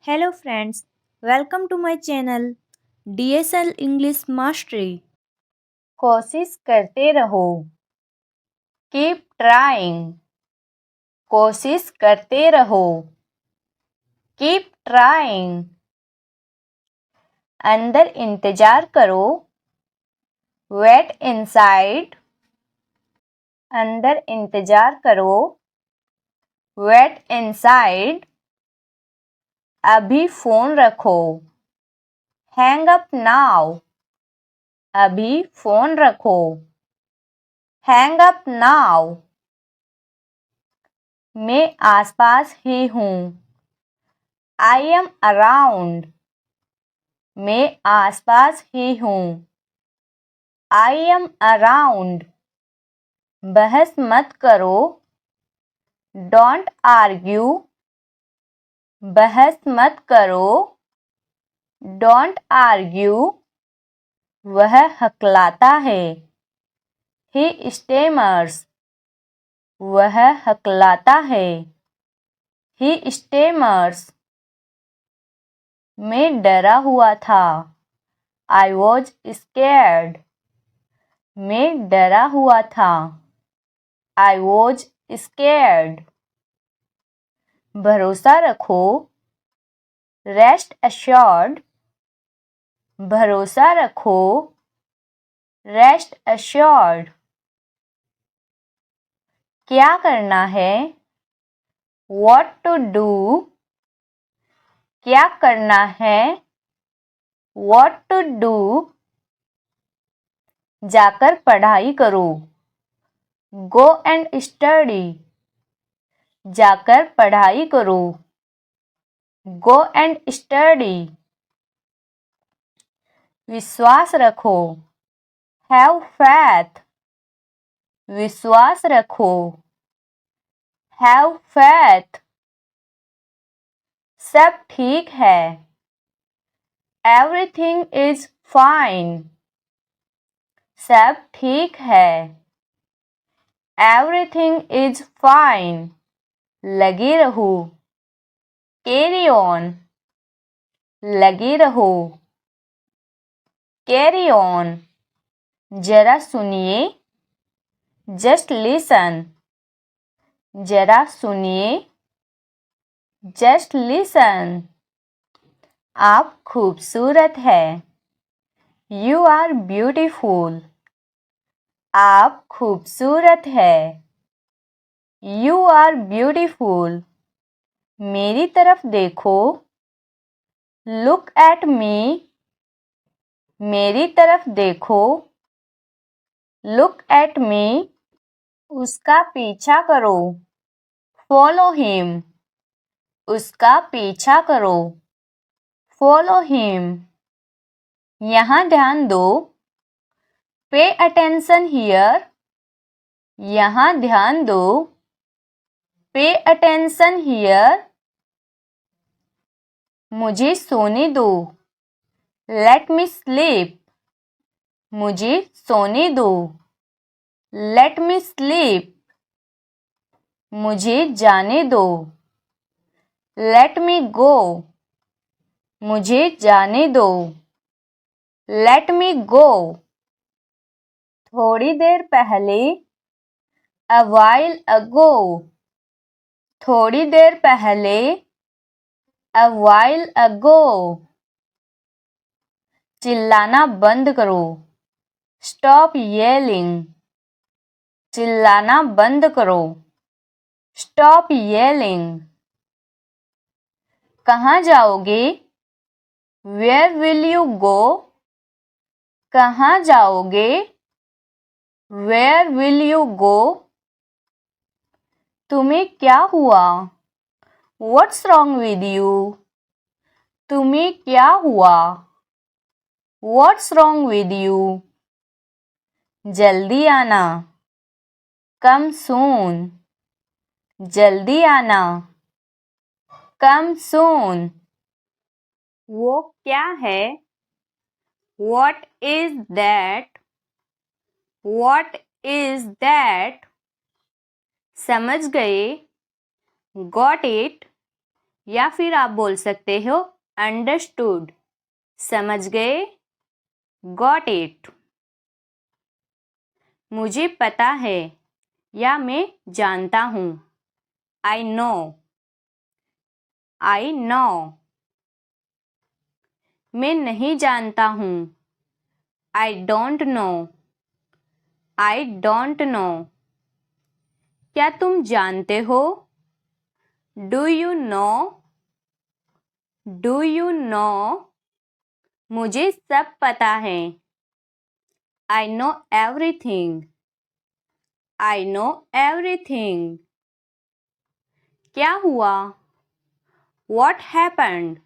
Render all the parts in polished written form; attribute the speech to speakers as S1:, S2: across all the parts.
S1: Hello friends, welcome to my channel DSL English Mastery. कोशिश करते रहो. Keep trying. कोशिश करते रहो. Keep trying. अंदर इंतजार करो. Wait inside. अंदर इंतजार करो. Wait inside. अभी फोन रखो. Hang up now. अभी फोन रखो. Hang up now. मैं आसपास ही हूँ. I am around. मैं आसपास ही हूँ. I am around. बहस मत करो. Don't argue. बहस मत करो. Don't argue. वह हकलाता है. He stammers. वह हकलाता है. He stammers. मैं डरा हुआ था. I was scared. मैं डरा हुआ था. I was scared. भरोसा रखो. Rest assured. भरोसा रखो. Rest assured. क्या करना है? What to do. क्या करना है? What to do. जाकर पढ़ाई करो. Go and study. जाकर पढ़ाई करो. Go and study. विश्वास रखो. Have faith. विश्वास रखो. Have faith. सब ठीक है. Everything is fine. सब ठीक है. Everything is fine. लगे रहो. Carry on. लगे रहो. Carry on. जरा सुनिए. Just listen. जरा सुनिए. Just listen. आप खूबसूरत है. You are beautiful. आप खूबसूरत है. You are beautiful. मेरी तरफ देखो. Look at me. मेरी तरफ देखो. Look at me. उसका पीछा करो. Follow him. उसका पीछा करो. Follow him. यहाँ ध्यान दो. Pay attention here. यहाँ ध्यान दो. Pay attention here. मुझे सोने दो. Let me sleep. मुझे सोने दो. Let me sleep. मुझे जाने दो. Let me go. मुझे जाने दो. Let me go. थोड़ी देर पहले. A while ago. थोड़ी देर पहले. A while ago. चिल्लाना बंद करो. Stop yelling. चिल्लाना बंद करो. Stop yelling. कहाँ जाओगे? Where will you go? कहाँ जाओगे? Where will you go? तुम्हें क्या हुआ? What's wrong with you? तुम्हें क्या हुआ? What's wrong with you? जल्दी आना. Come soon. जल्दी आना. Come soon. वो क्या है? What is that? What is that? समझ गए? Got it? या फिर आप बोल सकते हो अंडरस्टूड, समझ गए, गॉट इट। मुझे पता है या मैं जानता हूँ, आई नो, आई नो। मैं नहीं जानता हूँ, I don't know, I don't know. क्या तुम जानते हो, do you know, do you know. मुझे सब पता है, I know everything, I know everything. क्या हुआ, व्हाट हैपेंड,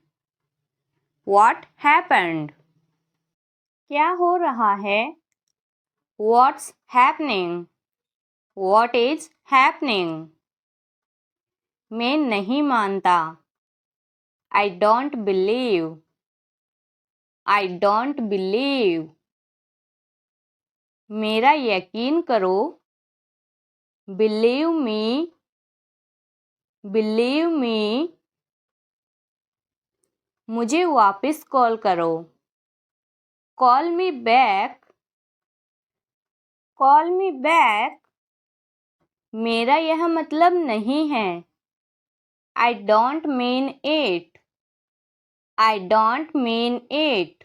S1: व्हाट हैपेंड। क्या हो रहा है, what's happening, what is happening. मैं नहीं मानता, I don't believe, I don't believe. मेरा यकीन करो, बिलीव मी, बिलीव मी। मुझे वापस कॉल करो, call me back, call me back. मेरा यह मतलब नहीं है, I don't mean it, I don't mean it.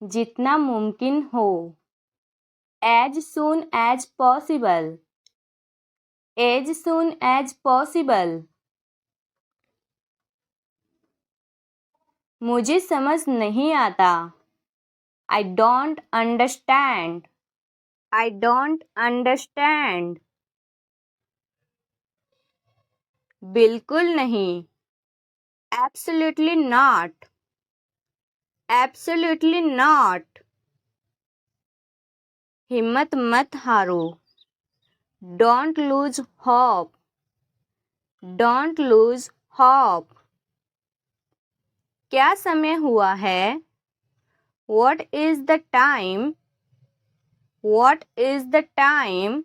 S1: जितना मुमकिन हो, as soon as possible, as soon as possible. मुझे समझ नहीं आता, I don't understand, I don't understand. बिल्कुल नहीं, एब्सोल्युटली नॉट, एब्सोल्युटली नॉट। हिम्मत मत हारो, don't lose hope, don't lose hope. क्या समय हुआ है, what is the time, what is the time.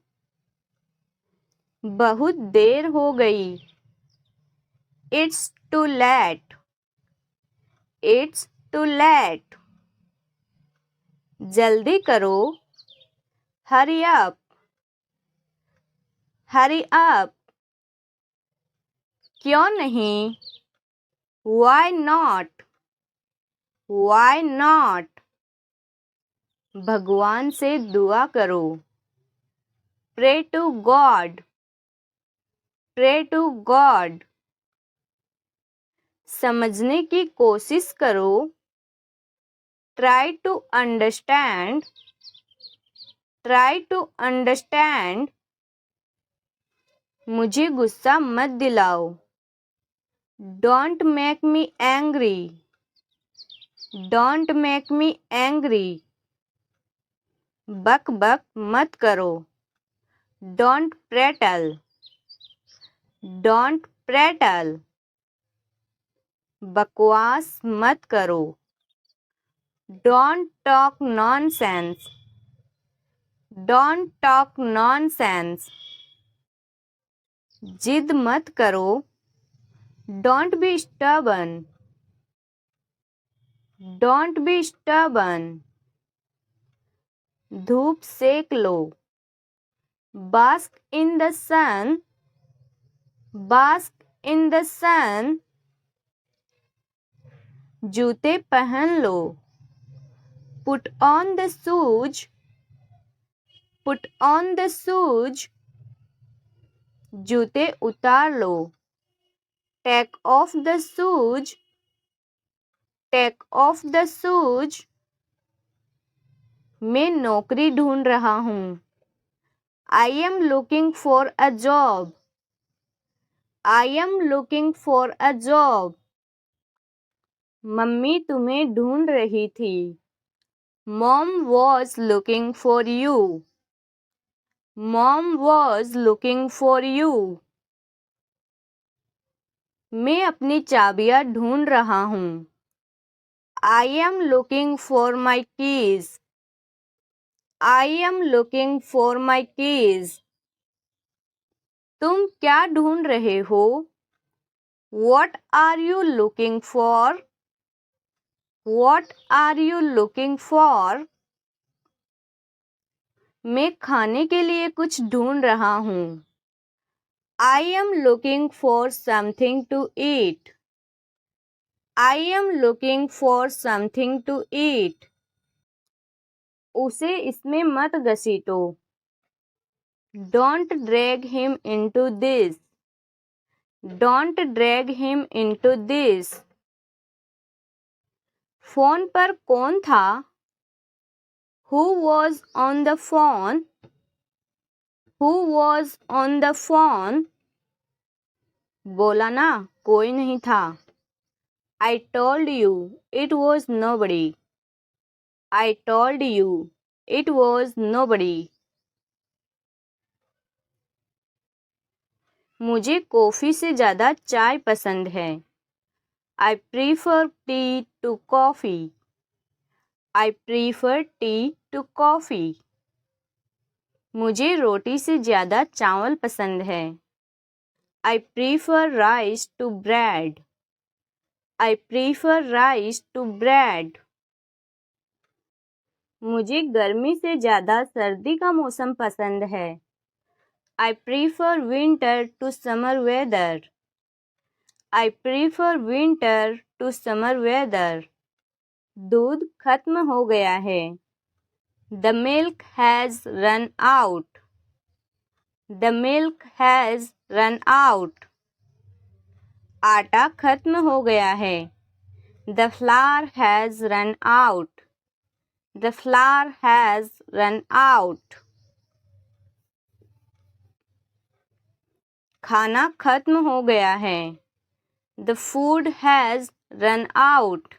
S1: बहुत देर हो गई, it's too late, it's too late. जल्दी करो, हरी अप, हरी अप। क्यों नहीं, वाई नॉट, वाई नॉट। भगवान से दुआ करो, pray to God, pray to God. समझने की कोशिश करो, try to understand, try to understand. मुझे गुस्सा मत दिलाओ, don't make me angry, don't make me angry. बक बक मत करो, डोंट प्रेटल, डोंट प्रेटल। बकवास मत करो, don't talk nonsense, don't talk nonsense. जिद मत करो, don't be stubborn, don't be stubborn. धूप सेक लो, bask in the sun, bask in the sun. जूते पहन लो, put on the shoes, put on the shoes. जूते उतार लो, take off the shoes, take off the shoes. मैं नौकरी ढूंढ रहा हूँ, I am looking for a job, I am looking for a job. Mummy तुम्हें ढूंढ रही थी, mom was looking for you, mom was looking for you. मैं अपनी चाबियां ढूंढ रहा हूँ, I am looking for my keys, I am looking for my keys. तुम क्या ढूंढ रहे हो, What are you looking for? What are you looking for? मैं खाने के लिए कुछ ढूंढ रहा हूँ. I am looking for something to eat. I am looking for something to eat. उसे इसमें मत घसीटो. Don't drag him into this. Don't drag him into this. Phone पर कौन था? Who was on the phone? Who was on the phone? बोला ना, कोई नहीं था. I told you it was nobody. I told you it was nobody. मुझे coffee से ज़्यादा चाय पसंद है. I prefer tea to coffee. I prefer tea to coffee. मुझे रोटी से ज़्यादा चावल पसंद है. I prefer rice to bread. I prefer rice to bread. मुझे गर्मी से ज़्यादा सर्दी का मौसम पसंद है. I prefer winter to summer weather. I prefer winter to summer weather. दूध खत्म हो गया है. The milk has run out. The milk has run out. आटा खत्म हो गया है. The flour has run out. The flour has run out. खाना खत्म हो गया है. The food has run out.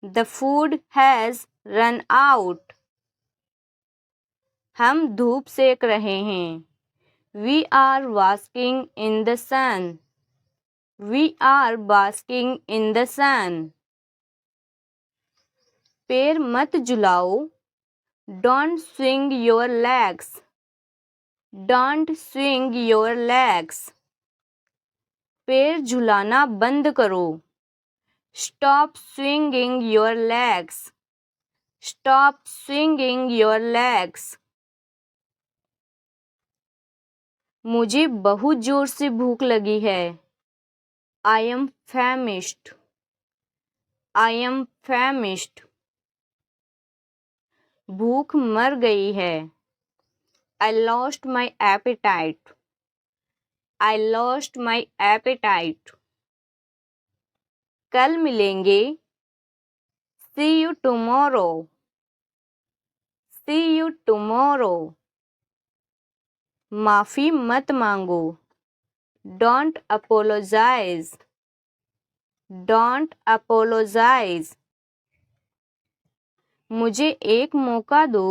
S1: The food has run out. हम धूप सेक रहे हैं. We are basking in the sun. We are basking in the sun. पैर मत झुलाओ. Don't swing your legs. Don't swing your legs. पैर झुलाना बंद करो. Stop swinging your legs. Stop swinging your legs. मुझे बहुत जोर से भूख लगी है. I am famished. I am famished. भूख मर गई है. I lost my appetite. I lost my appetite. कल मिलेंगे. See you tomorrow. See you tomorrow. माफ़ी मत मांगो. Don't apologize. Don't apologize. मुझे एक मौका दो.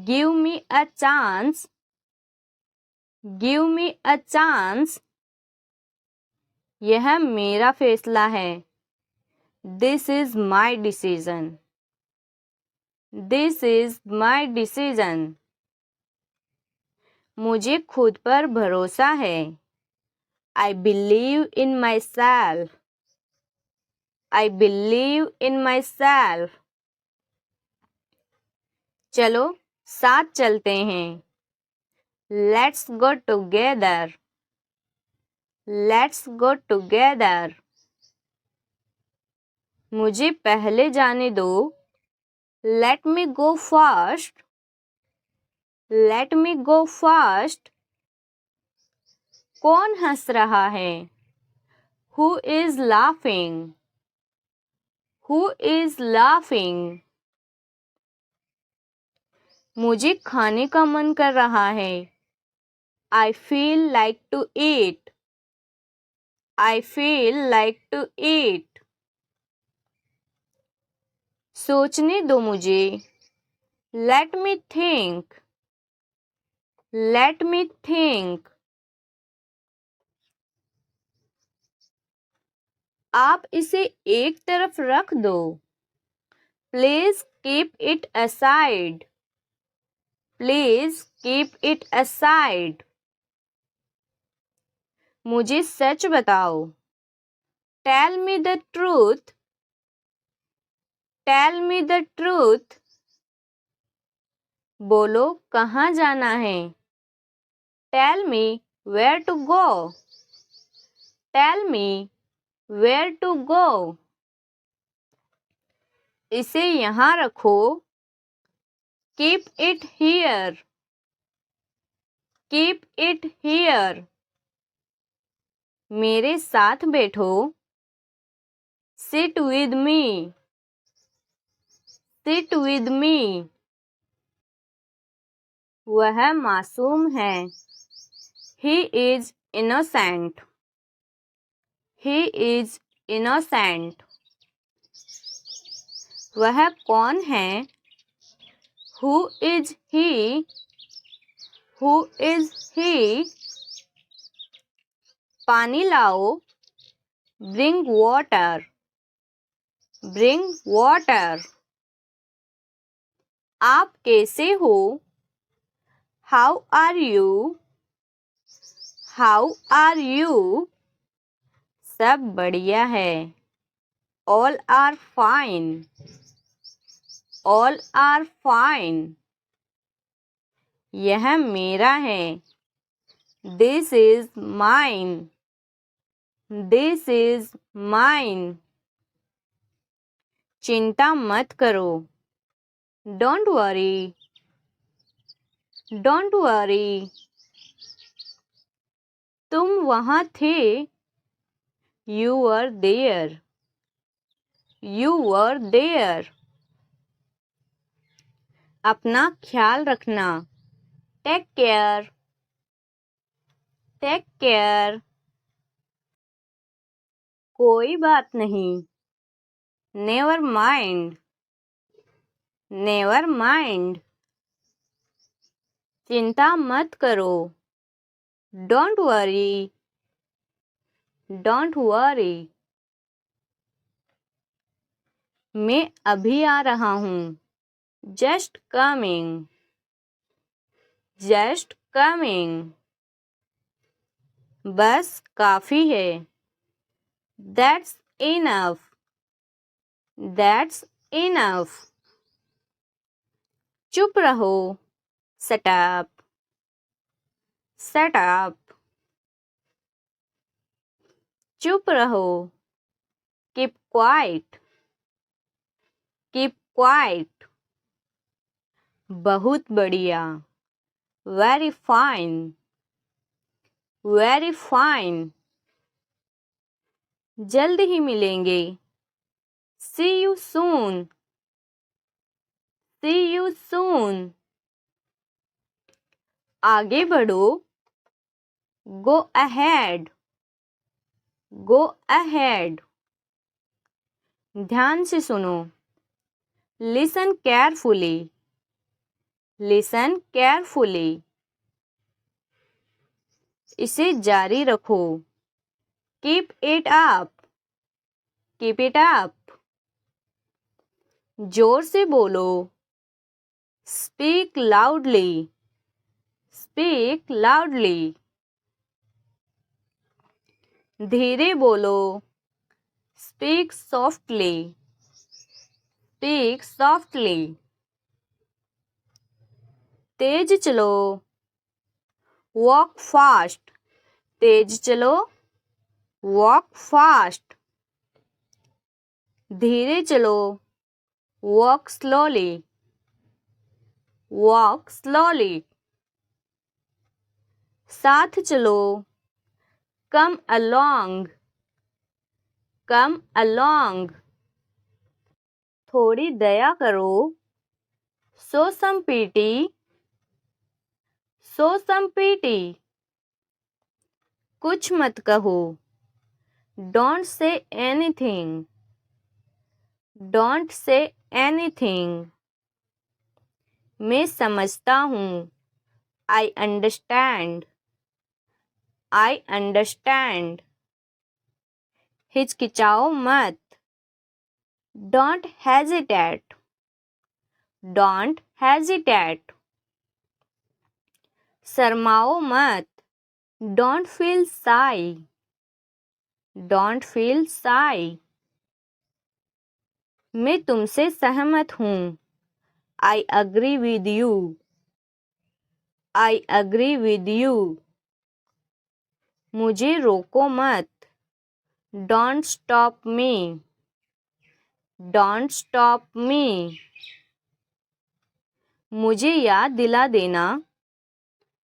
S1: Give me a chance. Give me a chance. यह मेरा फैसला है. This is my decision. This is my decision. मुझे खुद पर भरोसा है. I believe in myself. I believe in myself. चलो साथ चलते हैं. Let's go together. Let's go together. मुझे पहले जाने दो. Let me go first. Let me go first. कौन हंस रहा है? Who is laughing? Who is laughing? मुझे खाने का मन कर रहा है. I feel like to eat. I feel like to eat. सोचने दो मुझे. Let me think. Let me think. आप इसे एक तरफ रख दो. Please keep it aside. Please keep it aside. मुझे सच बताओ। Tell me the truth. Tell me the truth. बोलो कहाँ जाना है। Tell me where to go. Tell me where to go. इसे यहाँ रखो। Keep it here. Keep it here. मेरे साथ बैठो। Sit with me. Sit with me. वह मासूम है। He is innocent. He is innocent. वह कौन है। Who is he. Who is he. पानी लाओ। Bring water. Bring water. आप कैसे हो। How are you. How are you. सब बढ़िया है। All are fine. All are fine. यह मेरा है। This is mine. This is mine. चिंता मत करो। Don't worry. Don't worry. तुम वहाँ थे। You were there. You were there. अपना ख्याल रखना। Take care. Take care. कोई बात नहीं। Never mind. Never mind. चिंता मत करो। Don't worry. Don't worry. मैं अभी आ रहा हूँ। Just coming. Just coming. बस काफी है। That's enough. That's enough. चुप रहो। Shut up. Shut up. चुप रहो। Keep quiet. Keep quiet. बहुत बढ़िया। Very fine. Very fine. जल्द ही मिलेंगे। See you soon. See you soon. आगे बढ़ो। Go ahead. Go ahead. ध्यान से सुनो। Listen carefully. Listen carefully. इसे जारी रखो। Keep it up. Keep it up. जोर से बोलो। Speak loudly. Speak loudly. धीरे बोलो। Speak softly. Speak softly. तेज चलो। Walk fast. तेज चलो। Walk fast. धीरे चलो। Walk slowly. Walk slowly. साथ चलो। Come along. Come along. थोड़ी दया करो। Show some pity. Show some pity. कुछ मत कहो। Don't say anything. Don't say anything. मैं समझता हूँ। I understand. I understand. हिचकिचाओ मत। Don't hesitate. Don't hesitate. शर्माओ मत। Don't feel shy. Don't feel shy. मैं तुमसे सहमत हूँ. I agree with you. I agree with you. मुझे रोको मत. Don't stop me. Don't stop me. मुझे याद दिला देना.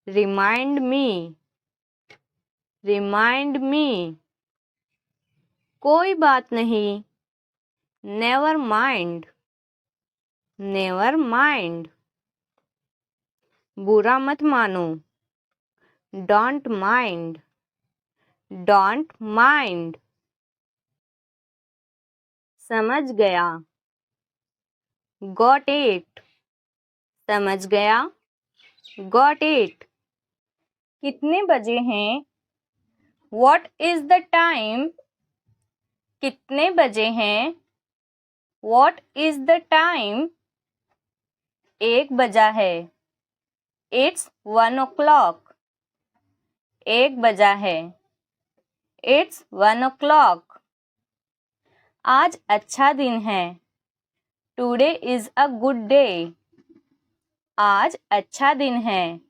S1: Remind me. Remind me. कोई बात नहीं. Never mind. Never mind. बुरा मत मानो. Don't mind. Don't mind. समझ गया. Got it. समझ गया. Got it. कितने बजे हैं? What is the time? कितने बजे हैं? What is the time? 1 बजा है. It's 1 o'clock. 1 बजा है. It's 1 o'clock. आज अच्छा दिन है. Today is a good day. आज अच्छा दिन है.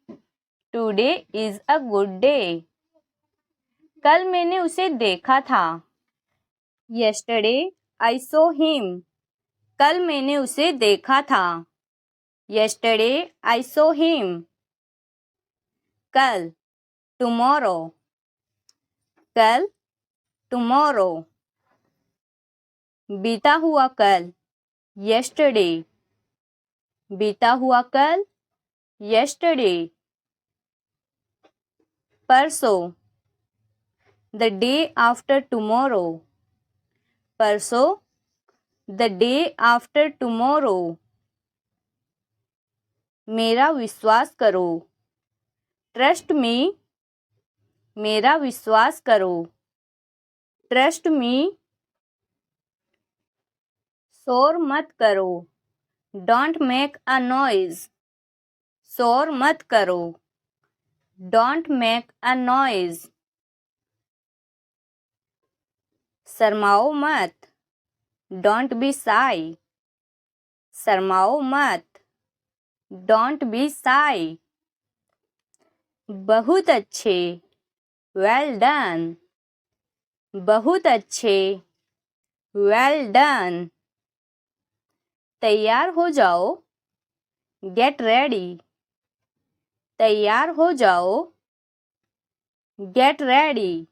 S1: Today is a good day. कल मैंने उसे देखा था. Yesterday I saw him. कल मैंने उसे देखा था. Yesterday I saw him. कल tomorrow. कल tomorrow. बीता हुआ कल yesterday. बीता हुआ कल yesterday. परसों the day after tomorrow. परसों the day after tomorrow. मेरा विश्वास करो. Trust me. मेरा विश्वास करो. Trust me. शोर मत करो. Don't make a noise. शोर मत करो. Don't make a noise. शर्माओ मत. Don't be shy. शर्माओ मत. Don't be shy. बहुत अच्छे. Well done. बहुत अच्छे. Well done. तैयार हो जाओ. Get ready. तैयार हो जाओ. Get ready.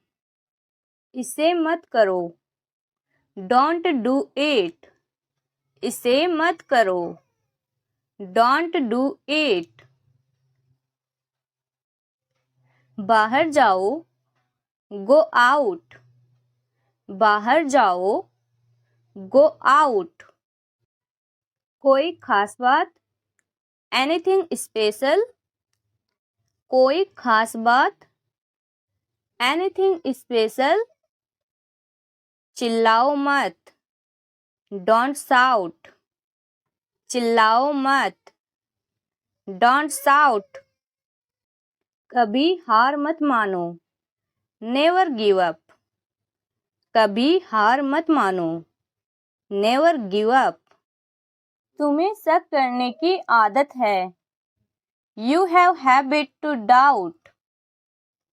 S1: इसे मत करो. Don't do it. इसे मत करो. Don't do it. बाहर जाओ. Go out. बाहर जाओ. Go out. कोई खास बात. Anything special. कोई खास बात. Anything special. चिल्लाओ मत. Don't shout. चिल्लाओ मत. Don't shout. कभी हार मत मानो. Never give up. कभी हार मत मानो. Never give up. तुम्हें शक करने की आदत है. You have habit to doubt.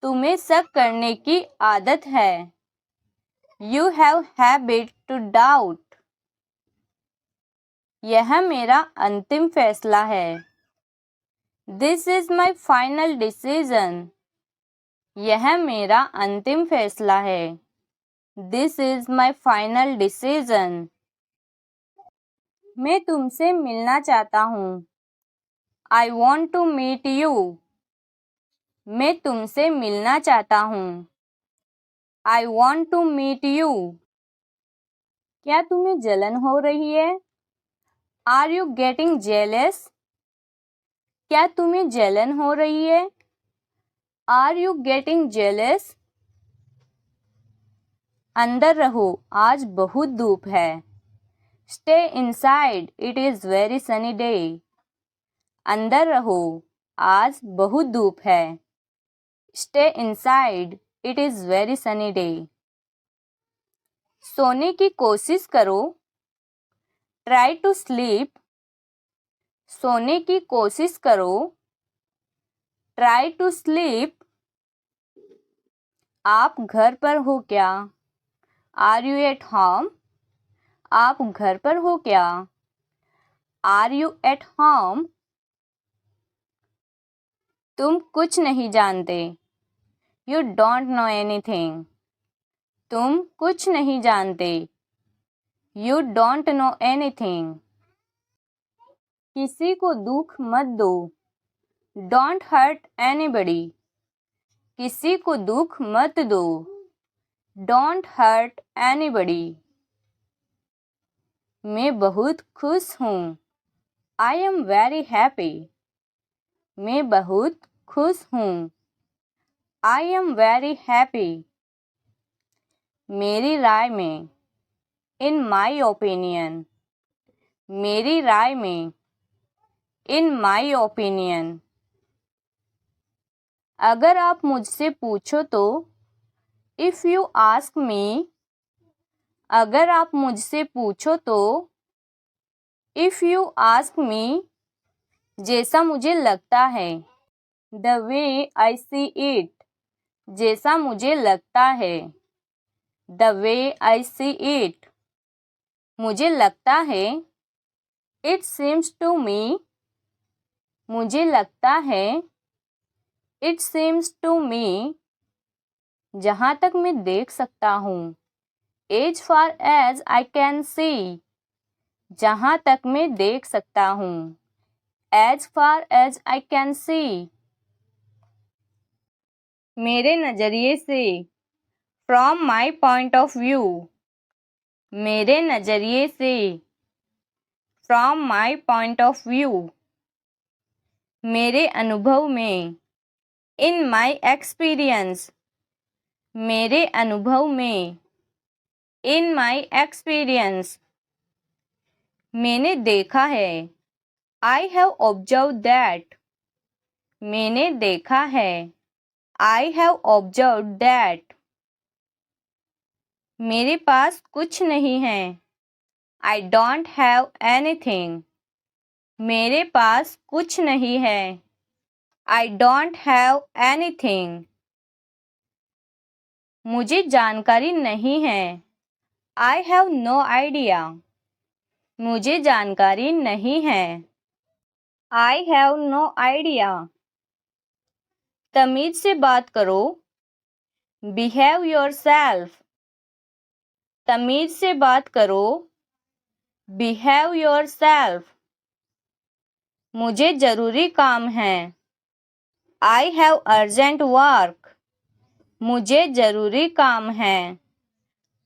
S1: तुम्हें शक करने की आदत है. You have habit to doubt. यह मेरा अंतिम फैसला है. This is my final decision. यह मेरा अंतिम फैसला है. This is my final decision. मैं तुमसे मिलना चाहता हूँ. I want to meet you. मैं तुमसे मिलना चाहता हूँ. I want to meet you. क्या तुम्हें जलन हो रही है? Are you getting jealous? क्या तुम्हें जलन हो रही है? Are you getting jealous? अंदर रहो, आज बहुत धूप है. Stay inside. It is very sunny day. अंदर रहो, आज बहुत धूप है. Stay inside. It is very sunny day. सोने की कोशिश करो. Try to sleep. सोने की कोशिश करो. Try to sleep. आप घर पर हो क्या? Are you at home? आप घर पर हो क्या? Are you at home? तुम कुछ नहीं जानते. You don't know anything. तुम कुछ नहीं जानते. You don't know anything. किसी को दुख मत दो. Don't hurt anybody. किसी को दुख मत दो. Don't hurt anybody. मैं बहुत खुश हूँ. I am very happy. मैं बहुत खुश हूँ. I am very happy. मेरी राय में. In my opinion. मेरी राय में. In my opinion. अगर आप मुझसे पूछो तो. If you ask me. अगर आप मुझसे पूछो तो. If you ask me. जैसा मुझे लगता है. The way I see it. जैसा मुझे लगता है. The way I see it. मुझे लगता है. It seems to me. मुझे लगता है. It seems to me. जहाँ तक मैं देख सकता हूँ. As far as I can see. जहाँ तक मैं देख सकता हूँ. As far as I can see. मेरे नज़रिए से. From my point of view. मेरे नज़रिए से. From my point of view. मेरे अनुभव में. In my experience. मेरे अनुभव में. In my experience. मैंने देखा है. I have observed that. मैंने देखा है. I have observed that. मेरे पास कुछ नहीं है. I don't have anything. मेरे पास कुछ नहीं है. I don't have anything. मुझे जानकारी नहीं है. I have no idea. मुझे जानकारी नहीं है. I have no idea. तमीज से बात करो. Behave yourself. तमीज से बात करो. Behave yourself. मुझे जरूरी काम है. I have urgent work. मुझे जरूरी काम है.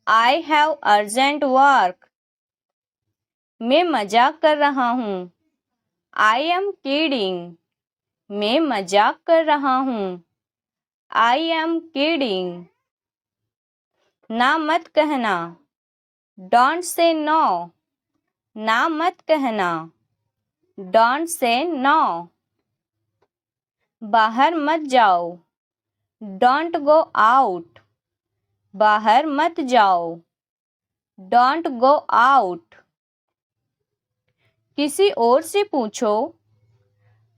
S1: I have urgent work. मैं मजाक कर रहा हूँ. I am kidding. मैं मजाक कर रहा हूँ. I am kidding. ना मत कहना. Don't say no. ना मत कहना. Don't say no. बाहर मत जाओ. Don't go out. बाहर मत जाओ. Don't go out. किसी और से पूछो.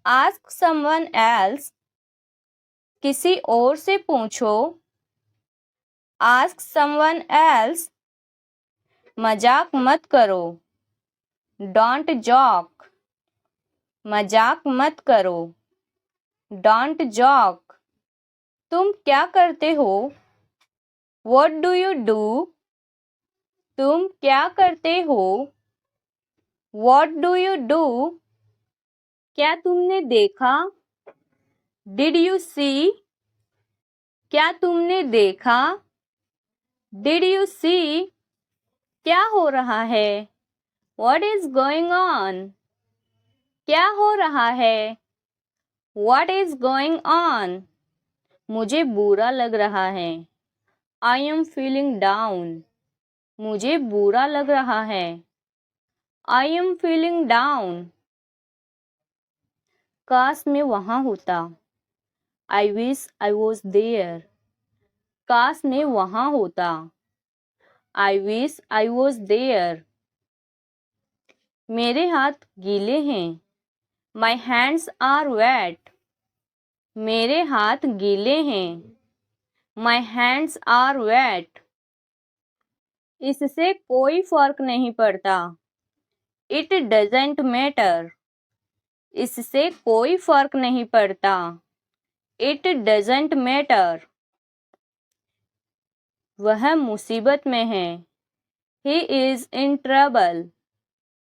S1: Ask someone else. किसी और से पूछो. Ask someone else. मजाक मत करो. Don't joke. मजाक मत करो. Don't joke. तुम क्या करते हो? What do you do? तुम क्या करते हो? What do you do? क्या तुमने देखा? Did you see? क्या तुमने देखा? Did you see? क्या हो रहा है? What is going on? क्या हो रहा है? What is going on? मुझे बुरा लग रहा है. I am feeling down. मुझे बुरा लग रहा है. I am feeling down. काश मैं वहाँ होता. I wish I was there. काश मैं वहां होता. I wish I was there. मेरे हाथ गीले हैं. My hands are wet. मेरे हाथ गीले हैं. My hands are wet. इससे कोई फर्क नहीं पड़ता. It doesn't matter. इससे कोई फर्क नहीं पड़ता. It doesn't matter. वह मुसीबत में है. He is in trouble.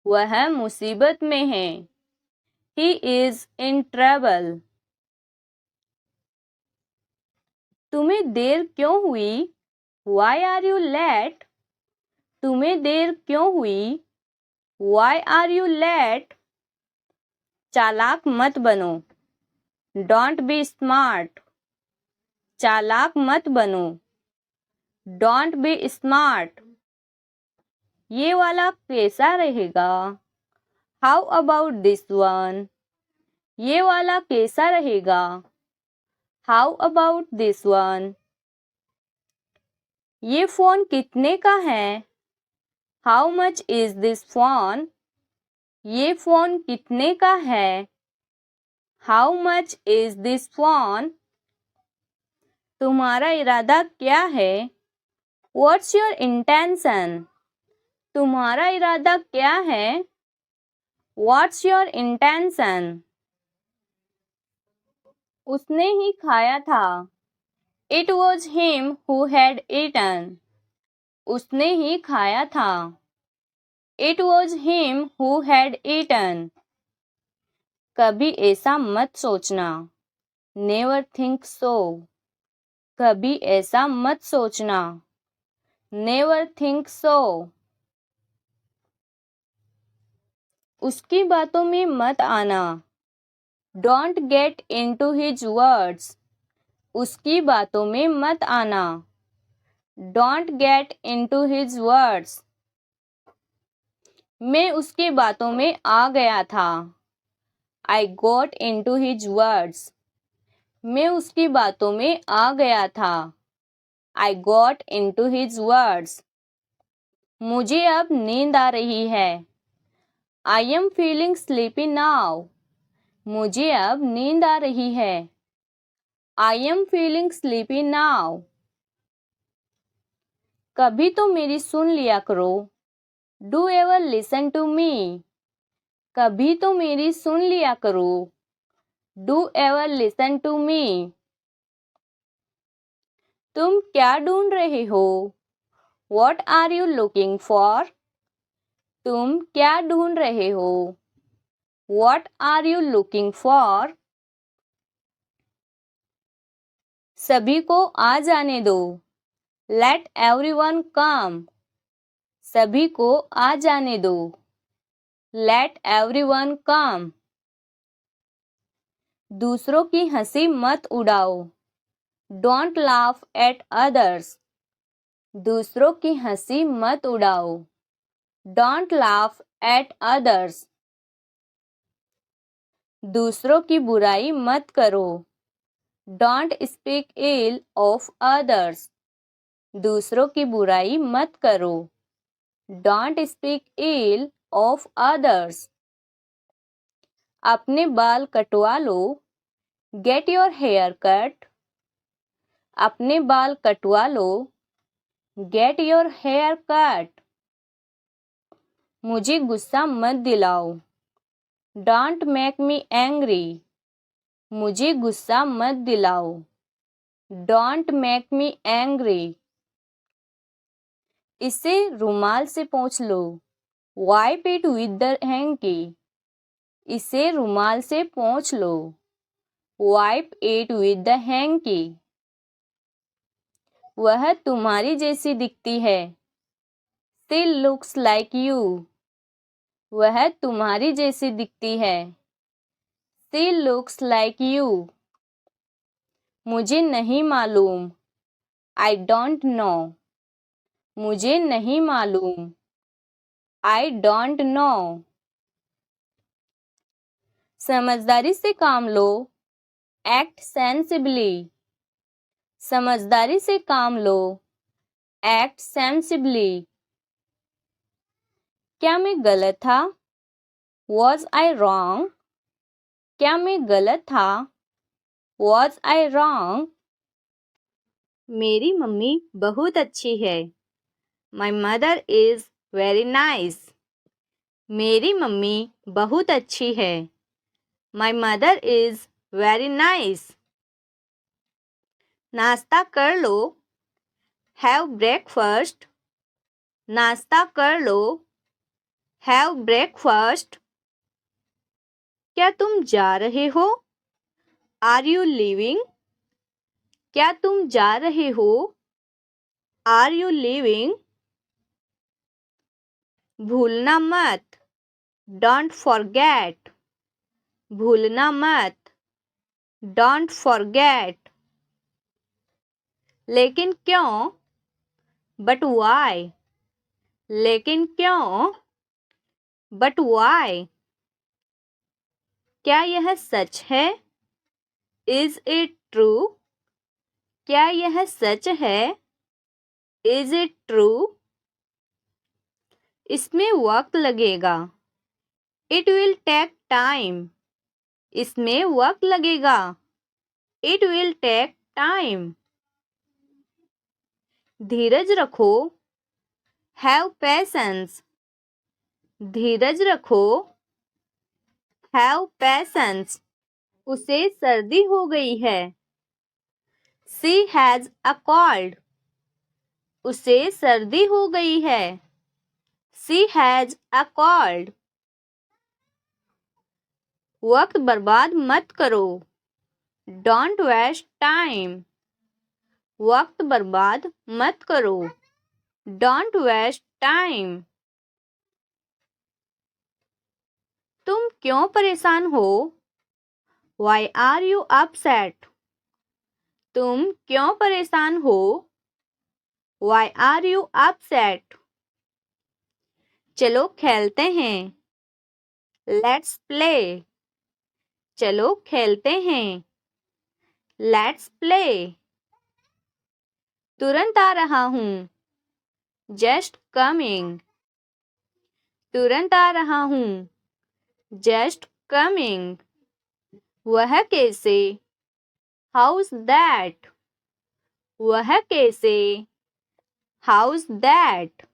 S1: वह मुसीबत में है. He is in trouble. तुम्हें देर क्यों हुई? Why are you late? तुम्हें देर क्यों हुई? Why are you late? चालाक मत बनो. Don't be smart. चालाक मत बनो. Don't be smart. ये वाला कैसा रहेगा? How about this one? ये वाला कैसा रहेगा? How about this one? ये फोन कितने का है? How much is this phone? ये फोन कितने का है? How much is this phone? तुम्हारा इरादा क्या है? What's your intention? तुम्हारा इरादा क्या है? What's your intention? उसने ही खाया था. It was him who had eaten. उसने ही खाया था. It was him who had eaten. कभी ऐसा मत सोचना. Never think so. कभी ऐसा मत सोचना. Never think so. उसकी बातों में मत आना. Don't get into his words. उसकी बातों में मत आना. Don't get into his words. मैं उसकी बातों में आ गया था. I got into his words. मैं उसकी बातों में आ गया था. I got into his words. मुझे अब नींद आ रही है. I am feeling sleepy now. मुझे अब नींद आ रही है. I am feeling sleepy now. कभी तो मेरी सुन लिया करो. Do ever listen to me. कभी तो मेरी सुन लिया करो. Do ever listen to me. तुम क्या ढूंढ रहे हो? What are you looking for? तुम क्या ढूंढ रहे हो? What are you looking for? सभी को आ जाने दो. Let everyone come. सभी को आ जाने दो. Let everyone come. दूसरों की हंसी मत उड़ाओ. Don't laugh at others. दूसरों की हंसी मत उड़ाओ. Don't laugh at others. दूसरों की बुराई मत करो. Don't speak ill of others. दूसरों की बुराई मत करो. Don't speak ill of others. अपने बाल कटवा लो. Get your hair cut. अपने बाल कटवा लो. Get your hair cut. मुझे गुस्सा मत दिलाओ. Don't make me angry. मुझे गुस्सा मत दिलाओ. Don't make me angry. इसे रुमाल से पोंछ लो. Wipe it with the hanky. इसे रुमाल से पोंछ लो. Wipe it with the hanky. वह तुम्हारी जैसी दिखती है. She looks like you. वह तुम्हारी जैसी दिखती है. She looks like you. मुझे नहीं मालूम. I don't know. मुझे नहीं मालूम. I don't know. समझदारी से काम लो. Act sensibly. समझदारी से काम लो. Act sensibly. क्या मैं गलत था? Was I wrong? क्या मैं गलत था? Was I wrong? मेरी मम्मी बहुत अच्छी है. My mother is very nice. मेरी मम्मी बहुत अच्छी है. My mother is very nice. नाश्ता कर लो. Have breakfast. नाश्ता कर लो. Have breakfast. क्या तुम जा रहे हो? Are you leaving? क्या तुम जा रहे हो? Are you leaving? भूलना मत. Don't forget. भूलना मत. Don't forget. लेकिन क्यों? But why? लेकिन क्यों? But why? क्या यह सच है? Is it true? क्या यह सच है? Is it true? इसमें वक्त लगेगा. It will take time. इसमें वक्त लगेगा. It will take time. धीरज रखो. Have patience. धीरज रखो. Have patience. उसे सर्दी हो गई है. She has a cold. उसे सर्दी हो गई है. She has a cold. वक्त बर्बाद मत करो. Don't waste time. वक्त बर्बाद मत करो. Don't waste time. तुम क्यों परेशान हो? Why are you upset? तुम क्यों परेशान हो? Why are you upset? चलो खेलते हैं. Let's play. चलो खेलते हैं. Let's play. तुरंत आ रहा हूँ. Just coming. तुरंत आ रहा हूँ. Just coming. वह कैसे? How's that? वह कैसे? How's that?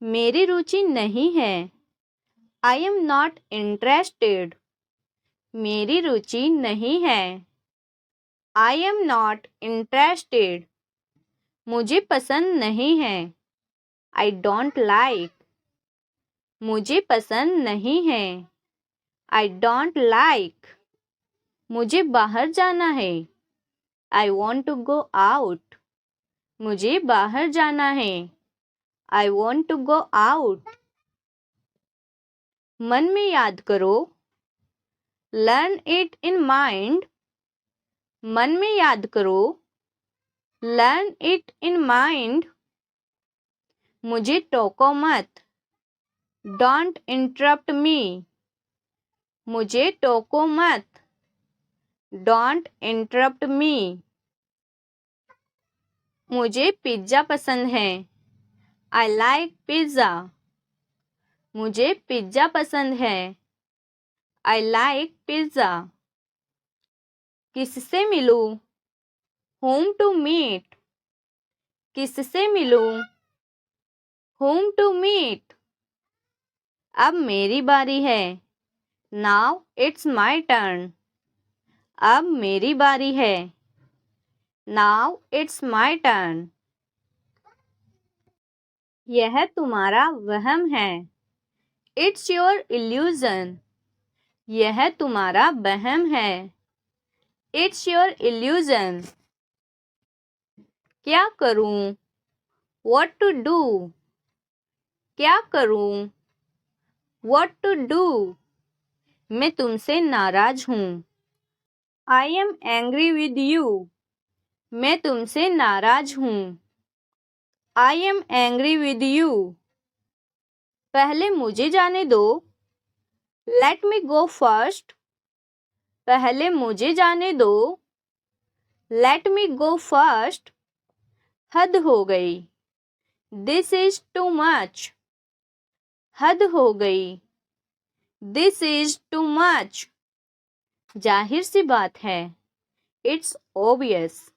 S1: मेरी रुचि नहीं है. I am not interested. मेरी रुचि नहीं है. I am not interested. मुझे पसंद नहीं है. I don't like. मुझे पसंद नहीं है. I don't like. मुझे बाहर जाना है. I want to go out. मुझे बाहर जाना है. I want to go out. मन में याद करो. Learn it in mind. मन में याद करो. Learn it in mind. मुझे टोको मत. Don't interrupt me. मुझे टोको मत. Don't interrupt me. मुझे पिज्जा पसंद है. I like pizza. मुझे पिज्जा पसंद है. I like pizza. किससे मिलूं? Whom to meet. किससे मिलूं? Whom to meet. अब मेरी बारी है. Now it's my turn. अब मेरी बारी है. Now it's my turn. यह तुम्हारा वहम है. It's your illusion. यह तुम्हारा वहम है. It's your illusion. क्या करूं? What to do? क्या करूं? What to do? मैं तुमसे नाराज हूं. I am angry with you. मैं तुमसे नाराज हूं. I am angry with you. पहले मुझे जाने दो. Let me go first. पहले मुझे जाने दो। लेट मी गो फर्स्ट। हद हो गई। This is too much. हद हो गई। This is too much. जाहिर सी बात है। It's obvious.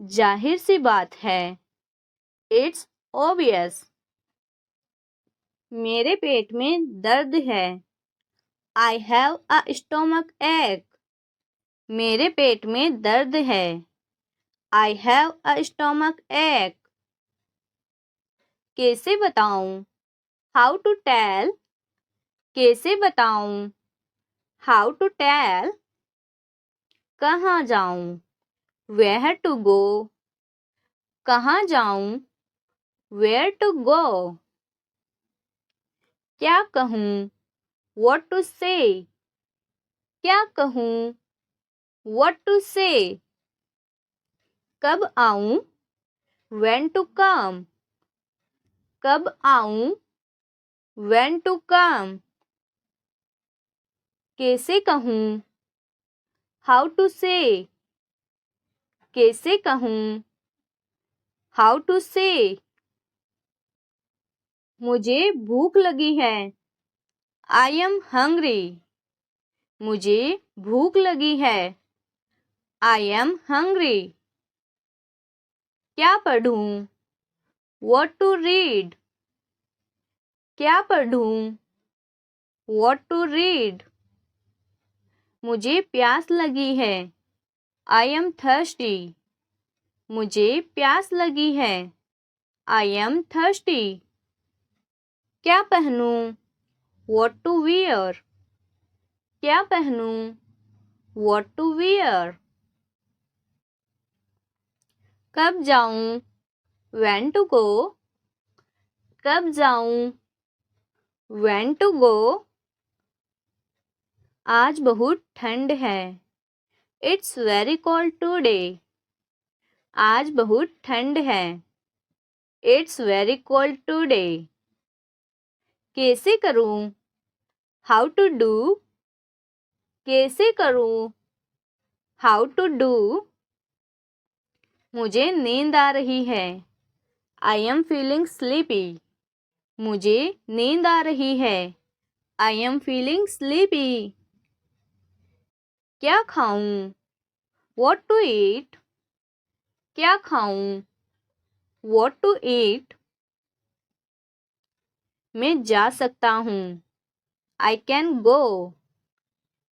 S1: जाहिर सी बात है। It's obvious. मेरे पेट में दर्द है। आई हैव अ स्टोमक एक। मेरे पेट में दर्द है। I have a stomach ache. कैसे बताऊं? How to tell. कैसे बताऊं? How to tell. कहाँ जाऊं? Where to go. कहाँ जाऊं? Where to go. क्या कहूं? व्हाट टू से। क्या कहूं? What to say. कब आऊं? When to come. कब आऊं? When to come. कैसे कहूं? हाउ टू से। कैसे कहूं? हाउ टू से। मुझे भूख लगी है। I am hungry. मुझे भूख लगी है। I am hungry. क्या पढ़ूं? What to read. क्या पढ़ूं? What to read. मुझे प्यास लगी है। I am thirsty. मुझे प्यास लगी है। I am thirsty. क्या पहनूं? What to wear. क्या पहनूं? What to wear. कब जाऊं? When to go. कब जाऊं? When to go. आज बहुत ठंड है। It's very cold today. आज बहुत ठंड है। It's very cold today. कैसे करूं? How to do. कैसे करूं? How to do. मुझे नींद आ रही है। I am feeling sleepy. मुझे नींद आ रही है। I am feeling sleepy. क्या खाऊं? What to eat. क्या खाऊं? What to eat. मैं जा सकता हूँ। I can go.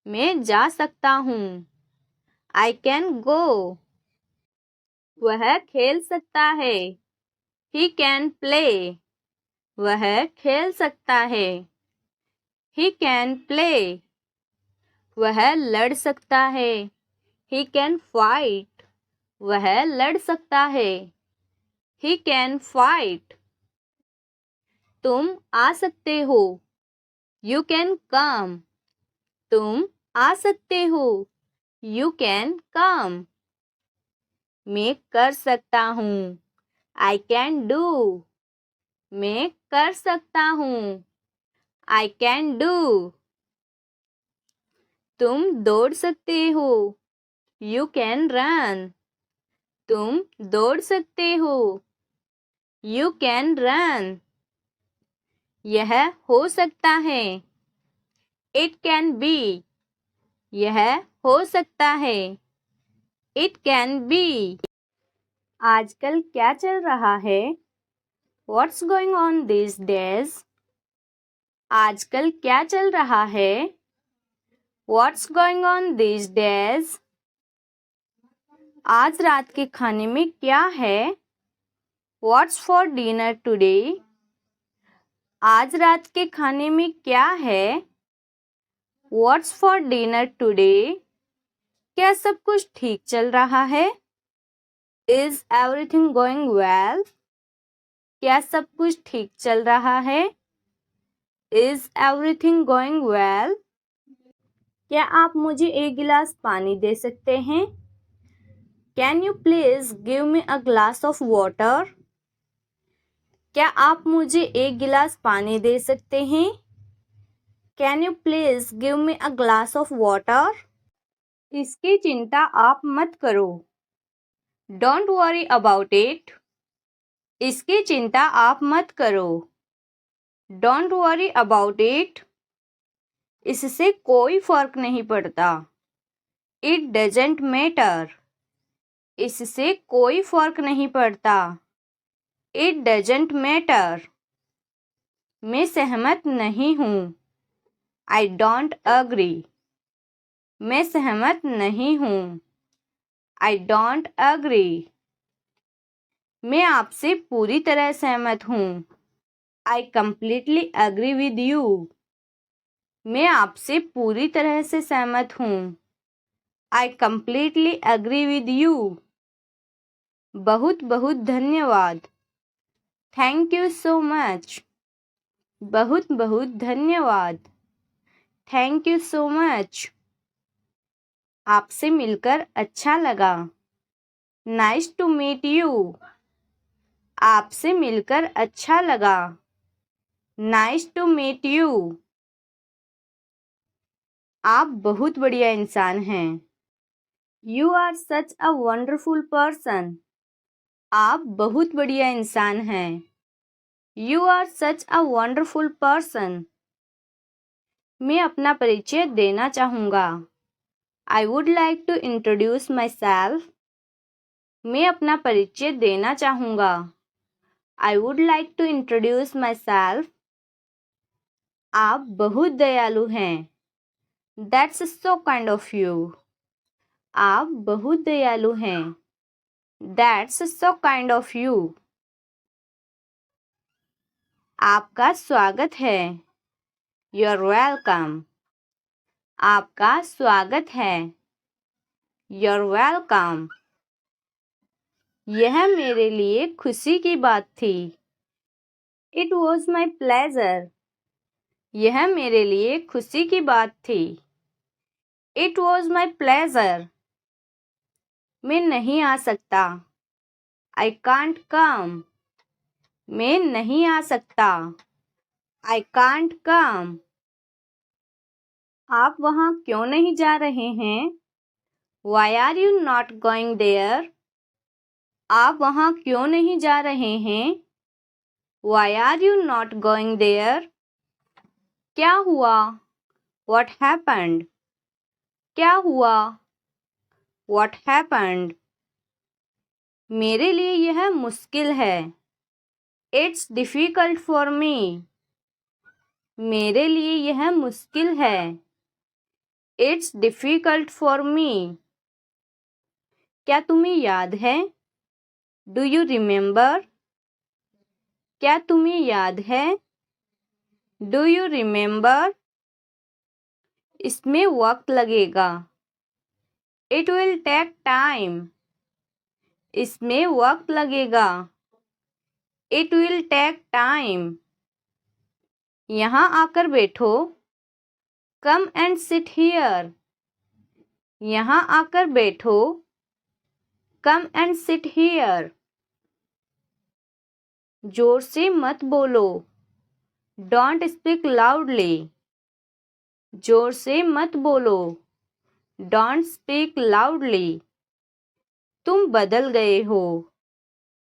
S1: मैं जा सकता हूँ। I can go. वह खेल सकता है। He can play. वह खेल सकता है। He can play. वह लड़ सकता है। He can fight. वह लड़ सकता है। He can fight. तुम आ सकते हो। You can come. तुम आ सकते हो। You can come. मैं कर सकता हूँ। I can do. मैं कर सकता हूँ। I can do. तुम दौड़ सकते हो। You can run. तुम दौड़ सकते हो। You can run. यह हो सकता है। It can be. यह हो सकता है। It can be. आजकल क्या चल रहा है? What's going on these days? आजकल क्या चल रहा है? What's going on these days? आज रात के खाने में क्या है? What's for dinner today? आज रात के खाने में क्या है? What's for dinner today? क्या सब कुछ ठीक चल रहा है? Is everything going well? क्या सब कुछ ठीक चल रहा है? Is everything going well? क्या आप मुझे एक गिलास पानी दे सकते हैं? Can you please give me a glass of water? क्या आप मुझे एक गिलास पानी दे सकते हैं? Can you please give me a glass of water? इसकी चिंता आप मत करो। Don't worry about it. इसकी चिंता आप मत करो। Don't worry about it. इससे कोई फर्क नहीं पड़ता। It doesn't matter. इससे कोई फर्क नहीं पड़ता। It doesn't matter. मैं सहमत नहीं हूँ। I don't agree. मैं सहमत नहीं हूँ। I don't agree. मैं आपसे पूरी तरह सहमत हूँ। I completely agree with you. मैं आपसे पूरी तरह से सहमत हूँ। I completely agree with you. बहुत बहुत धन्यवाद। Thank you so much. बहुत बहुत धन्यवाद। Thank you so much. आपसे मिलकर अच्छा लगा। Nice to meet you. आपसे मिलकर अच्छा लगा। Nice to meet you. आप बहुत बढ़िया इंसान हैं। You are such a wonderful person. आप बहुत बढ़िया इंसान हैं। You are such a wonderful person. मैं अपना परिचय देना चाहूँगा। I would like to introduce myself. मैं अपना परिचय देना चाहूँगा। I would like to introduce myself. आप बहुत दयालु हैं। That's so kind of you. आप बहुत दयालु हैं। That's so kind of you. आपका स्वागत है। You're welcome. आपका स्वागत है। You're welcome. यह मेरे लिए खुशी की बात थी। It was my pleasure. यह मेरे लिए खुशी की बात थी। It was my pleasure. मैं नहीं आ सकता। I can't come. मैं नहीं आ सकता। I can't come. आप वहाँ क्यों नहीं जा रहे हैं? Why are you not going there? आप वहाँ क्यों नहीं जा रहे हैं? Why are you not going there? क्या हुआ? What happened? क्या हुआ? What happened? मेरे लिए यह मुश्किल है। It's difficult for me. मेरे लिए यह मुश्किल है। It's difficult for me. क्या तुम्हें याद है? Do you remember? क्या तुम्हें याद है? Do you remember? इसमें वक्त लगेगा। It will take time. इसमें वक्त लगेगा। It will take time. यहाँ आकर बैठो। Come and sit here. यहाँ आकर बैठो। Come and sit here. जोर से मत बोलो। Don't speak loudly. जोर से मत बोलो। Don't speak loudly. तुम बदल गए हो।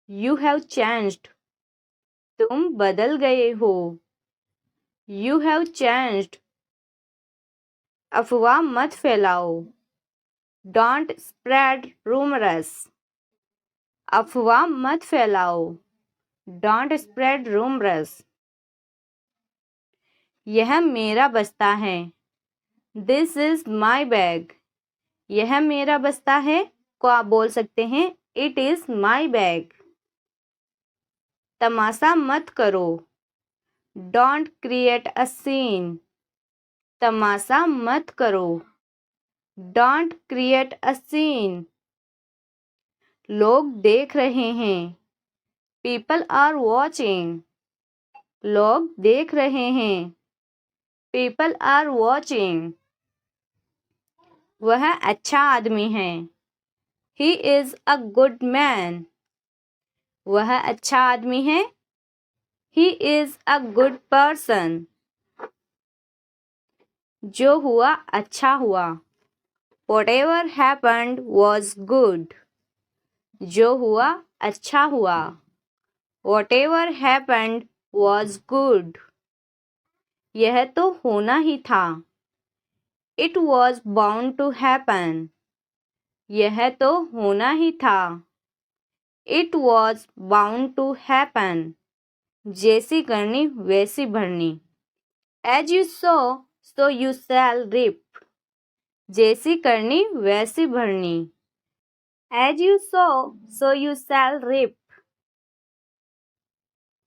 S1: You have changed. तुम बदल गए हो। You have changed. अफवाह मत फैलाओ। Don't spread rumors. अफवाह मत फैलाओ। Don't spread rumors. यह मेरा बस्ता है। This is my bag. यह मेरा बस्ता है को आप बोल सकते हैं It is my bag. तमाशा मत करो। Don't create a scene. तमाशा मत करो। Don't create a scene. लोग देख रहे हैं। People are watching. लोग देख रहे हैं। People are watching. वह अच्छा आदमी है। He is a good man. वह अच्छा आदमी है। He is a good person. जो हुआ अच्छा हुआ। Whatever happened was good. जो हुआ अच्छा हुआ. Whatever happened was good. यह तो होना ही था. It was bound to happen. यह तो होना ही था. It was bound to happen. जैसी करनी वैसी भरनी. As you sow, so you shall reap. जैसी करनी वैसी भरनी. As you sow, so you shall reap.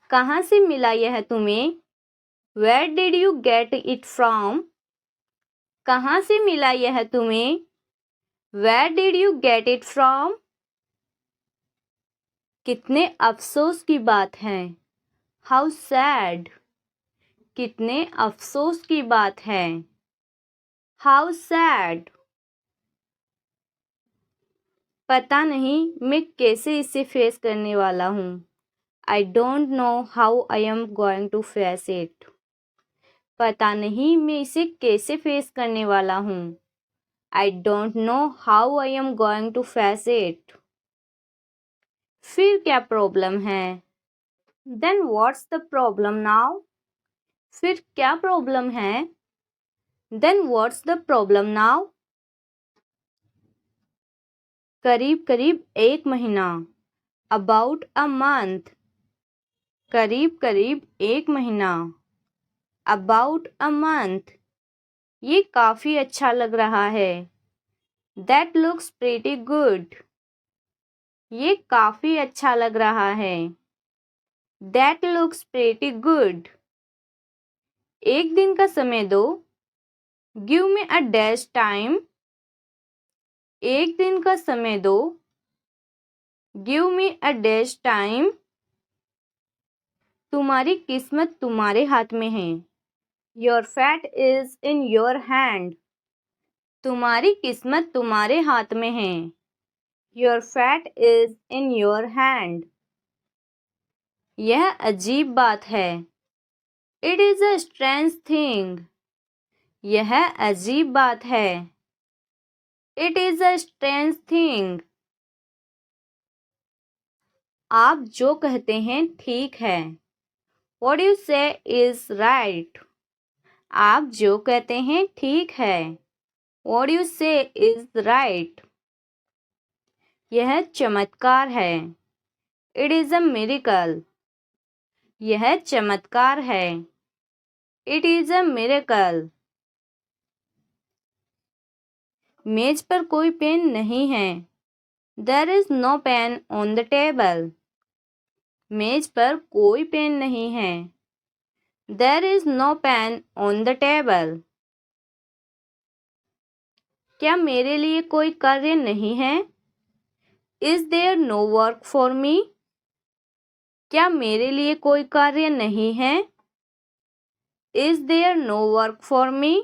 S1: कहाँ से मिला यह तुम्हें? Where did you get it from? कहाँ से मिला यह तुम्हें? Where did you get it from? कितने अफसोस की बात है. How sad. कितने अफसोस की बात है. How sad. पता नहीं मैं कैसे इसे फेस करने वाला हूँ. I don't know how I am going to face it. पता नहीं मैं इसे कैसे फेस करने वाला हूँ. I don't know how I am going to face it. फिर क्या प्रॉब्लम है? Then what's the problem now? फिर क्या प्रॉब्लम है? Then what's the problem now? करीब करीब 1 महीना. About a month. करीब करीब 1 महीना. About a month. ये काफी अच्छा लग रहा है. That looks pretty good. ये काफी अच्छा लग रहा है. That looks pretty good. एक दिन का समय दो. Give me a dash time. एक दिन का समय दो. Give me a dash time. तुम्हारी किस्मत तुम्हारे हाथ में है. Your fate is in your hand. तुम्हारी किस्मत तुम्हारे हाथ में है. Your fate is in your hand. यह अजीब बात है. It is a strange thing. यह अजीब बात है. It is a strange thing. आप जो कहते हैं ठीक है. What you say is right. आप जो कहते हैं ठीक है. What you say is right. यह चमत्कार है. It is a miracle. यह चमत्कार है. It is a miracle. मेज पर कोई पेन नहीं है. There is no pen on the table. मेज पर कोई पेन नहीं है. There is no pen on the table. क्या मेरे लिए कोई कार्य नहीं है? Is there no work for me? क्या मेरे लिए कोई कार्य नहीं है? Is there no work for me?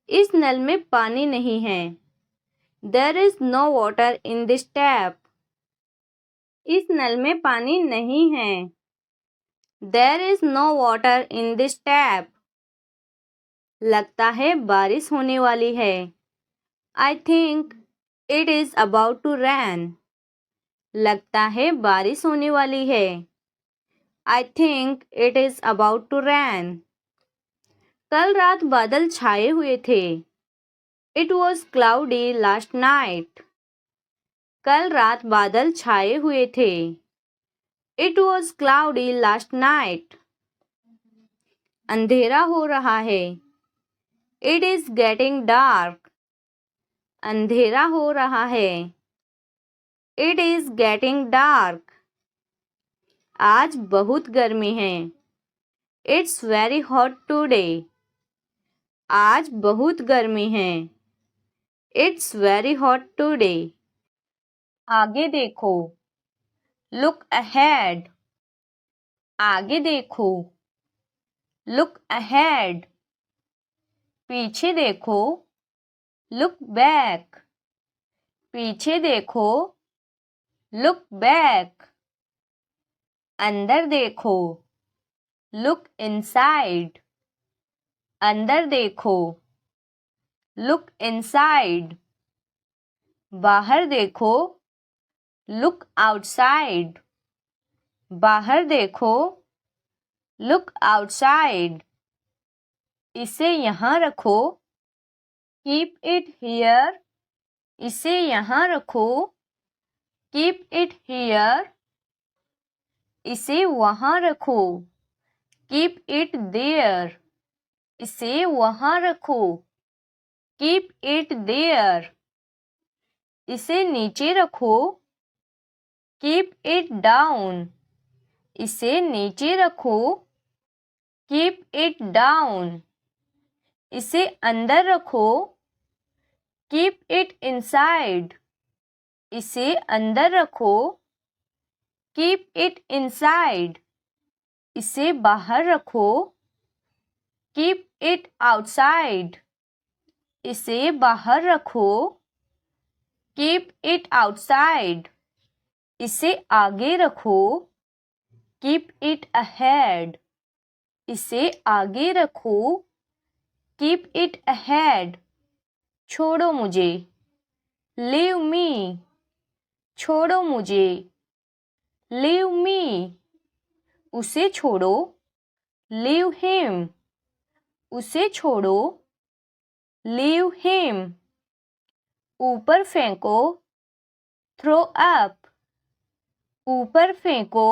S1: इस नल में पानी नहीं है. There is no water in this tap. इस नल में पानी नहीं है. There is no water in this tap. लगता है बारिश होने वाली है. I think it is about to rain. लगता है बारिश होने वाली है. I think it is about to rain. कल रात बादल छाए हुए थे. It was cloudy last night. कल रात बादल छाए हुए थे. It was cloudy last night. अंधेरा हो रहा है. It is getting dark. अंधेरा हो रहा है. It is getting dark. आज बहुत गर्मी है. It's very hot today. आज बहुत गर्मी है. It's very hot today. आगे देखो. Look ahead. आगे देखो. Look ahead. पीछे देखो. Look back. पीछे देखो. Look back. अंदर देखो. Look inside. अंदर देखो. Look inside. बाहर देखो. Look outside. बाहर देखो. Look outside. इसे यहाँ रखो. Keep it here. इसे यहाँ रखो. Keep it here. इसे वहाँ रखो. Keep it there. इसे वहाँ रखो. Keep it there. इसे नीचे रखो. Keep it down. इसे नीचे रखो. Keep it down. इसे अंदर रखो. Keep it inside. इसे अंदर रखो. Keep it inside. इसे बाहर रखो. Keep it outside. इसे बाहर रखो. Keep it outside. इसे आगे रखो. Keep it ahead. इसे आगे रखो. Keep it ahead. छोड़ो मुझे. Leave me. छोड़ो मुझे. Leave me. उसे छोड़ो. Leave him. उसे छोड़ो. Leave him. ऊपर फेंको. Throw up. ऊपर फेंको.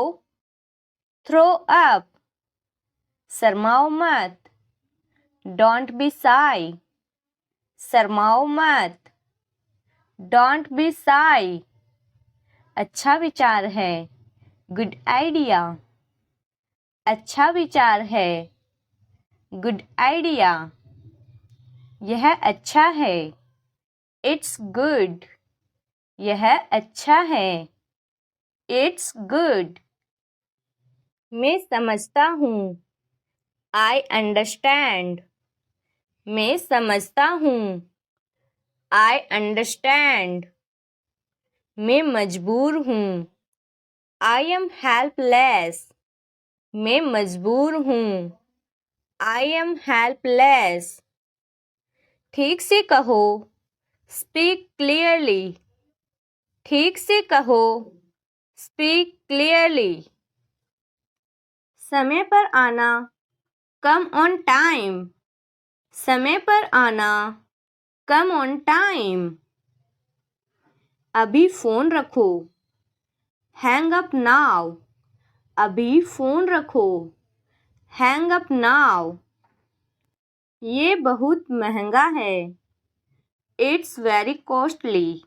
S1: Throw up. शर्माओ मत. Don't be shy. शर्माओ मत. Don't be shy. अच्छा विचार है. Good idea. अच्छा विचार है. Good idea. यह अच्छा है. It's good. यह अच्छा है. It's good. मैं समझता हूँ. I understand. मैं समझता हूँ. I understand. मैं मजबूर हूँ. I am helpless. मैं मजबूर हूँ. I am helpless. ठीक से कहो. Speak clearly. ठीक से कहो. Speak clearly. समय पर आना. Come on time. समय पर आना. Come on time. अभी फोन रखो. Hang up now. अभी फोन रखो. Hang up now. ये बहुत महंगा है. It's very costly.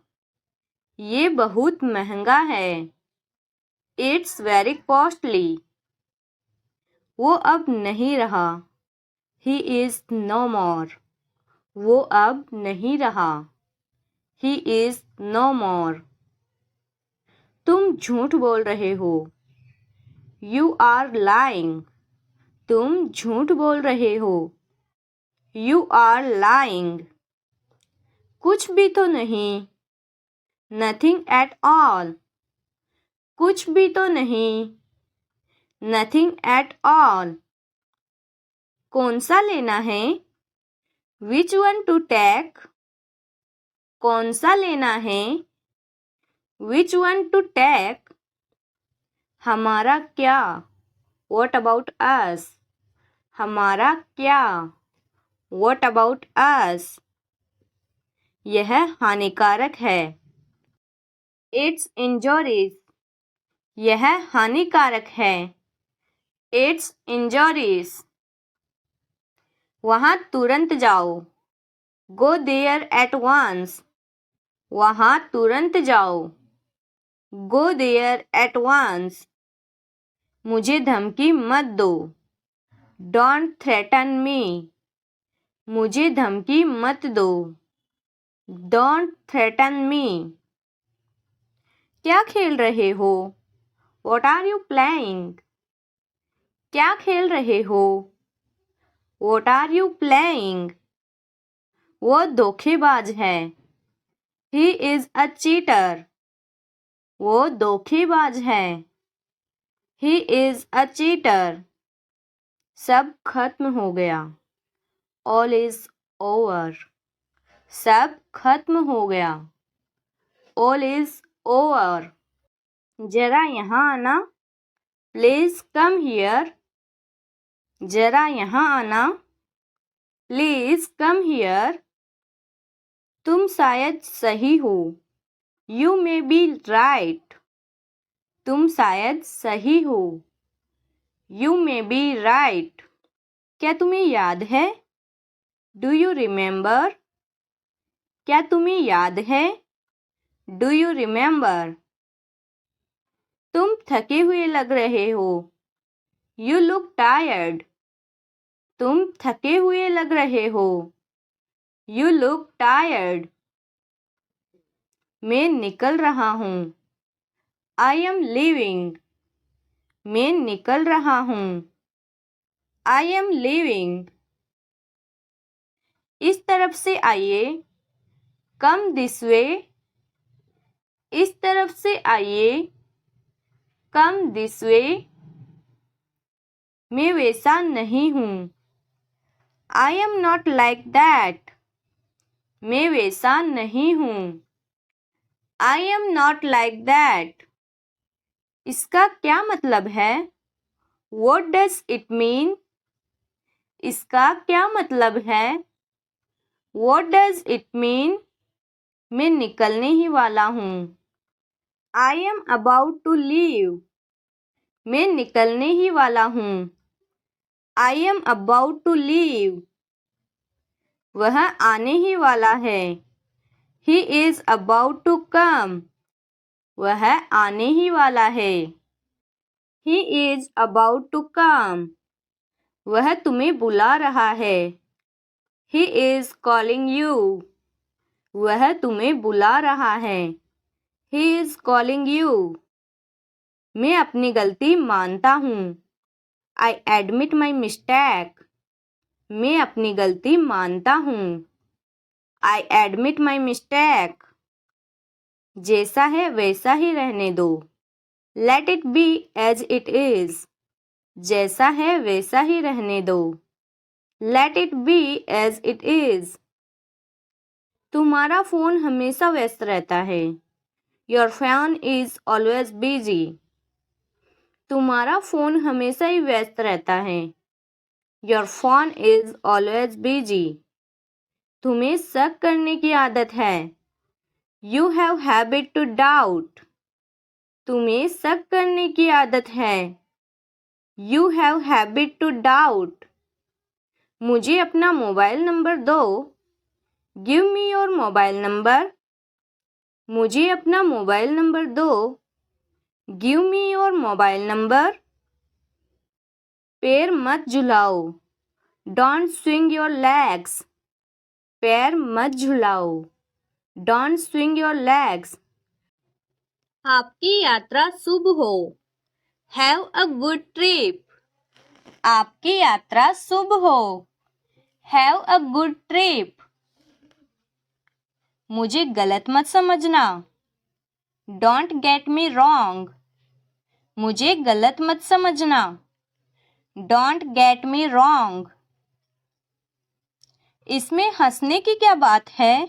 S1: ये बहुत महंगा है. It's very costly. वो अब नहीं रहा. He is no more. वो अब नहीं रहा. He is no more. तुम झूठ बोल रहे हो. You are lying. तुम झूठ बोल रहे हो. You are lying. कुछ भी तो नहीं. Nothing at all. कुछ भी तो नहीं. Nothing at all. कौन सा लेना है. Which one to take? कौन सा लेना है. Which one to take? हमारा क्या. What about us? हमारा क्या. What about us? यह हानिकारक है. It's injurious. यह हानिकारक है. It's injurious. वहाँ तुरंत जाओ. Go there at once. वहाँ तुरंत जाओ. Go there at once. मुझे धमकी मत दो. Don't threaten me. मुझे धमकी मत दो. Don't threaten me. क्या खेल रहे हो. What are you playing? क्या खेल रहे हो. What are you playing? वो धोखेबाज है. He is a cheater. वो धोखेबाज है. He is a cheater. सब खत्म हो गया. All is over. सब खत्म हो गया। All is over. जरा यहाँ आना। Please come here. जरा यहाँ आना। Please come here. तुम शायद सही हो। You may be right. तुम शायद सही हो। You may be right. क्या तुम्हें याद है? Do you remember? क्या तुम्हें याद है? Do you remember? तुम थके हुए लग रहे हो। You look tired. तुम थके हुए लग रहे हो। You look tired. मैं निकल रहा हूँ। I am leaving. मैं निकल रहा हूँ। I am leaving. इस तरफ से आइए। Come this way. इस तरफ से आइए। Come this way. मैं वैसा नहीं हूँ। I am not like that. मैं वैसा नहीं हूँ। I am not like that. इसका क्या मतलब है? What does it mean? इसका क्या मतलब है? What does it mean? मैं निकलने ही वाला हूँ। I am about to leave. मैं निकलने ही वाला हूँ। I am about to leave. वह आने ही वाला है। He is about to come. वह आने ही वाला है। He is about to come. वह तुम्हें बुला रहा है। He is calling you. वह तुम्हें बुला रहा है। He is calling you. मैं अपनी गलती मानता हूँ। I admit my mistake. मैं अपनी गलती मानता हूँ। I admit my mistake. जैसा है वैसा ही रहने दो। Let it be as it is. जैसा है वैसा ही रहने दो। Let it be as it is. तुम्हारा फोन हमेशा व्यस्त रहता है। Your phone is always busy. तुम्हारा फोन हमेशा ही व्यस्त रहता है। Your phone is always busy. तुम्हें शक करने की आदत है। You have habit to doubt. तुम्हें शक करने की आदत है। You have habit to doubt. मुझे अपना मोबाइल नंबर दो। Give me your mobile number. मुझे अपना मोबाइल नंबर दो। Give me your mobile number. पैर मत झुलाओ। Don't swing your legs. पैर मत झुलाओ। Don't swing your legs. आपकी यात्रा शुभ हो। Have a good trip. आपकी यात्रा शुभ हो। Have a good trip. मुझे गलत मत समझना। Don't get me wrong. मुझे गलत मत समझना। Don't get me wrong. इसमें हंसने की क्या बात है?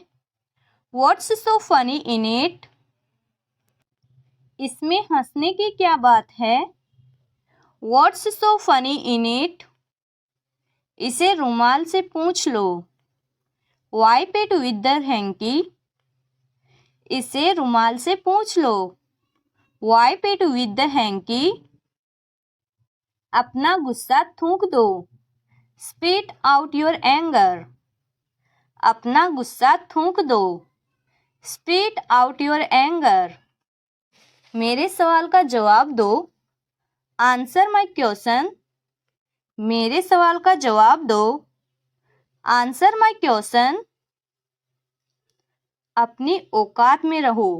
S1: What's so funny in it? इसमें हंसने की क्या बात है? What's so funny in it? इसे रुमाल से पूछ लो। Wipe it with the hanky. इसे रुमाल से पूछ लो। Wipe it with the hanky. अपना गुस्सा थूक दो। Spit out your anger. अपना गुस्सा थूक दो। Spit out your anger. मेरे सवाल का जवाब दो। Answer my question. मेरे सवाल का जवाब दो। Answer my question. अपनी औकात में रहो।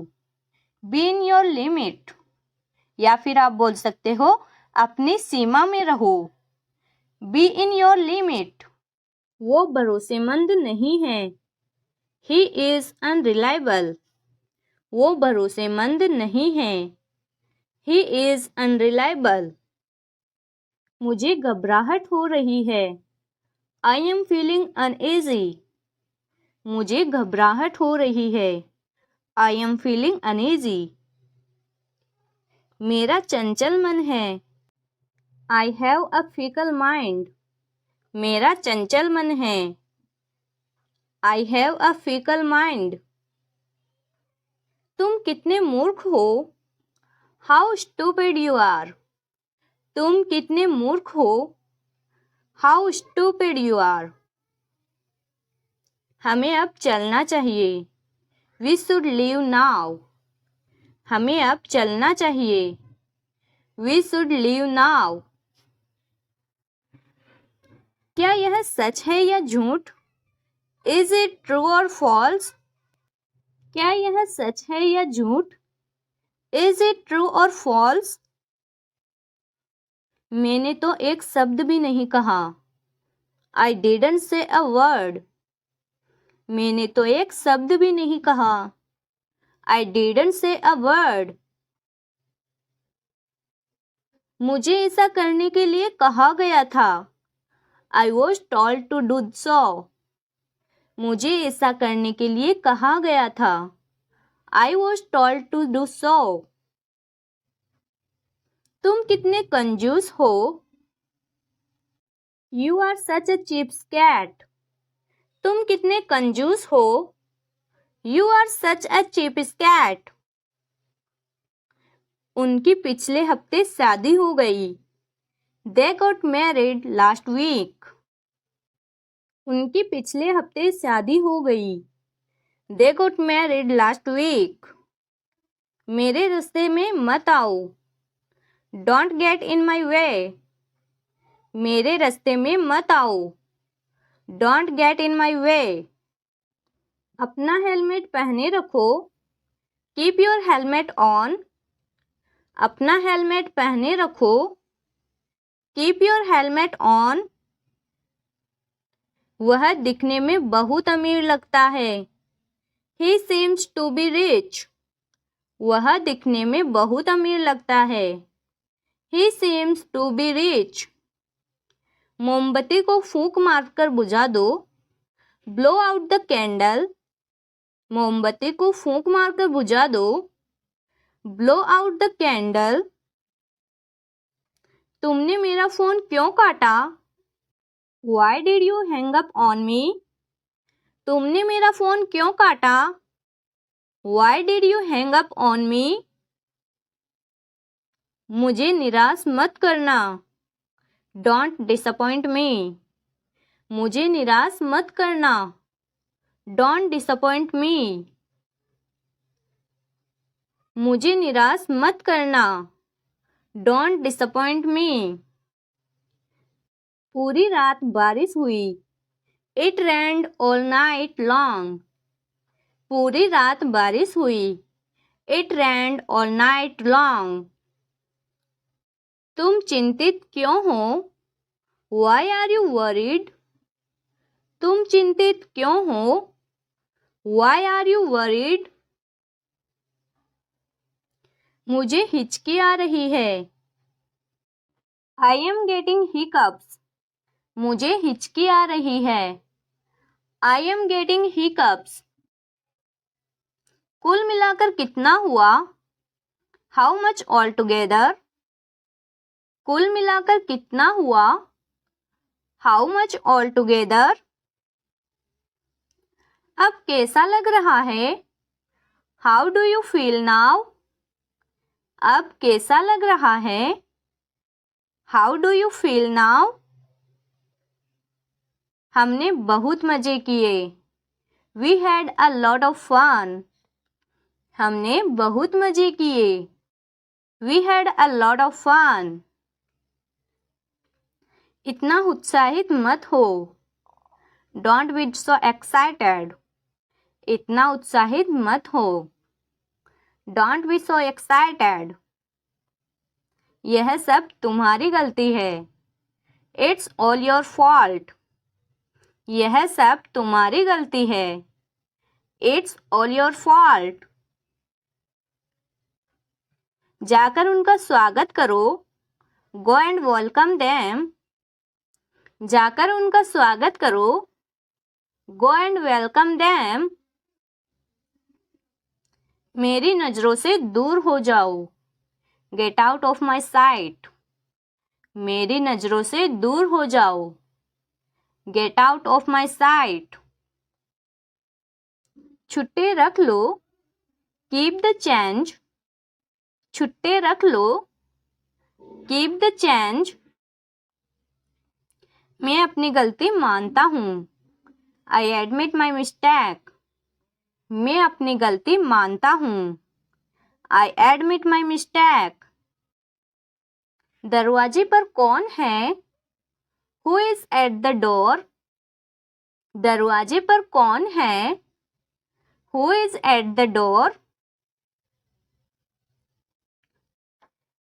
S1: Be in your limit. या फिर आप बोल सकते हो अपनी सीमा में रहो। Be in your limit. वो भरोसेमंद नहीं है। He is unreliable. वो भरोसेमंद नहीं है। He is unreliable. मुझे घबराहट हो रही है। I am feeling uneasy. मुझे घबराहट हो रही है। I am feeling uneasy. मेरा चंचल मन है। I have a fickle mind. मेरा चंचल मन है। I have a fickle mind. तुम कितने मूर्ख हो। How stupid you are. तुम कितने मूर्ख हो। How stupid you are. हमें अब चलना चाहिए। We should leave now. हमें अब चलना चाहिए। We should leave now. क्या यह सच है या झूठ। Is it true or false? क्या यह सच है या झूठ। Is it true or false? मैंने तो एक शब्द भी नहीं कहा। I didn't say a word. मैंने तो एक शब्द भी नहीं कहा। I didn't say a word. मुझे ऐसा करने के लिए कहा गया था। I was told to do so. मुझे ऐसा करने के लिए कहा गया था। I was told to do so. तुम कितने कंजूस हो। You are such a cheapskate. तुम कितने कंजूस हो। You are such a cheapskate. उनकी पिछले हफ्ते शादी हो गई। They got married last week. उनकी पिछले हफ्ते शादी हो गई। They got married last week. मेरे रास्ते में मत आओ। Don't get in my way. मेरे रास्ते में मत आओ। Don't get in my way. अपना हेलमेट पहने रखो। Keep your helmet on. अपना हेलमेट पहने रखो। Keep your helmet on. वह दिखने में बहुत अमीर लगता है। He seems to be rich. वह दिखने में बहुत अमीर लगता है। He seems to be rich. मोमबत्ती को फूंक मारकर बुझा दो। Blow out the candle. मोमबत्ती को फूंक मारकर बुझा दो। Blow out the candle. तुमने मेरा फोन क्यों काटा। Why did you hang up on me? तुमने मेरा फोन क्यों काटा। Why did you hang up on me? मुझे निराश मत करना। Don't disappoint me. मुझे निराश मत करना। Don't disappoint me. मुझे निराश मत करना। Don't disappoint me. पूरी रात बारिश हुई। It rained all night long. पूरी रात बारिश हुई। It rained all night long. तुम चिंतित क्यों हो। Why are you worried? तुम चिंतित क्यों हो। Why are you worried? मुझे हिचकी आ रही है। I am getting hiccups. मुझे हिचकी आ रही है। I am getting hiccups. कुल मिलाकर कितना हुआ। How much altogether? कुल मिलाकर कितना हुआ। How much altogether? अब कैसा लग रहा है। How do you feel now? अब कैसा लग रहा है। How do you feel now? हमने बहुत मजे किए। We had a lot of fun. हमने बहुत मजे किए। We had a lot of fun. इतना उत्साहित मत हो। Don't be so excited. इतना उत्साहित मत हो। Don't be so excited. यह सब तुम्हारी गलती है। It's all your fault. यह सब तुम्हारी गलती है। It's all your fault. जाकर उनका स्वागत करो। Go and welcome them. जाकर उनका स्वागत करो। Go and welcome them. मेरी नज़रों से दूर हो जाओ. Get out of my sight. मेरी नज़रों से दूर हो जाओ. Get out of my sight. छुट्टे रख लो. Keep the change. छुट्टे रख लो. Keep the change. मैं अपनी गलती मानता हूँ. I admit my mistake. मैं अपनी गलती मानता हूँ. I admit my mistake. दरवाजे पर कौन है? Who is at the door? दरवाजे पर कौन है? Who is at the door?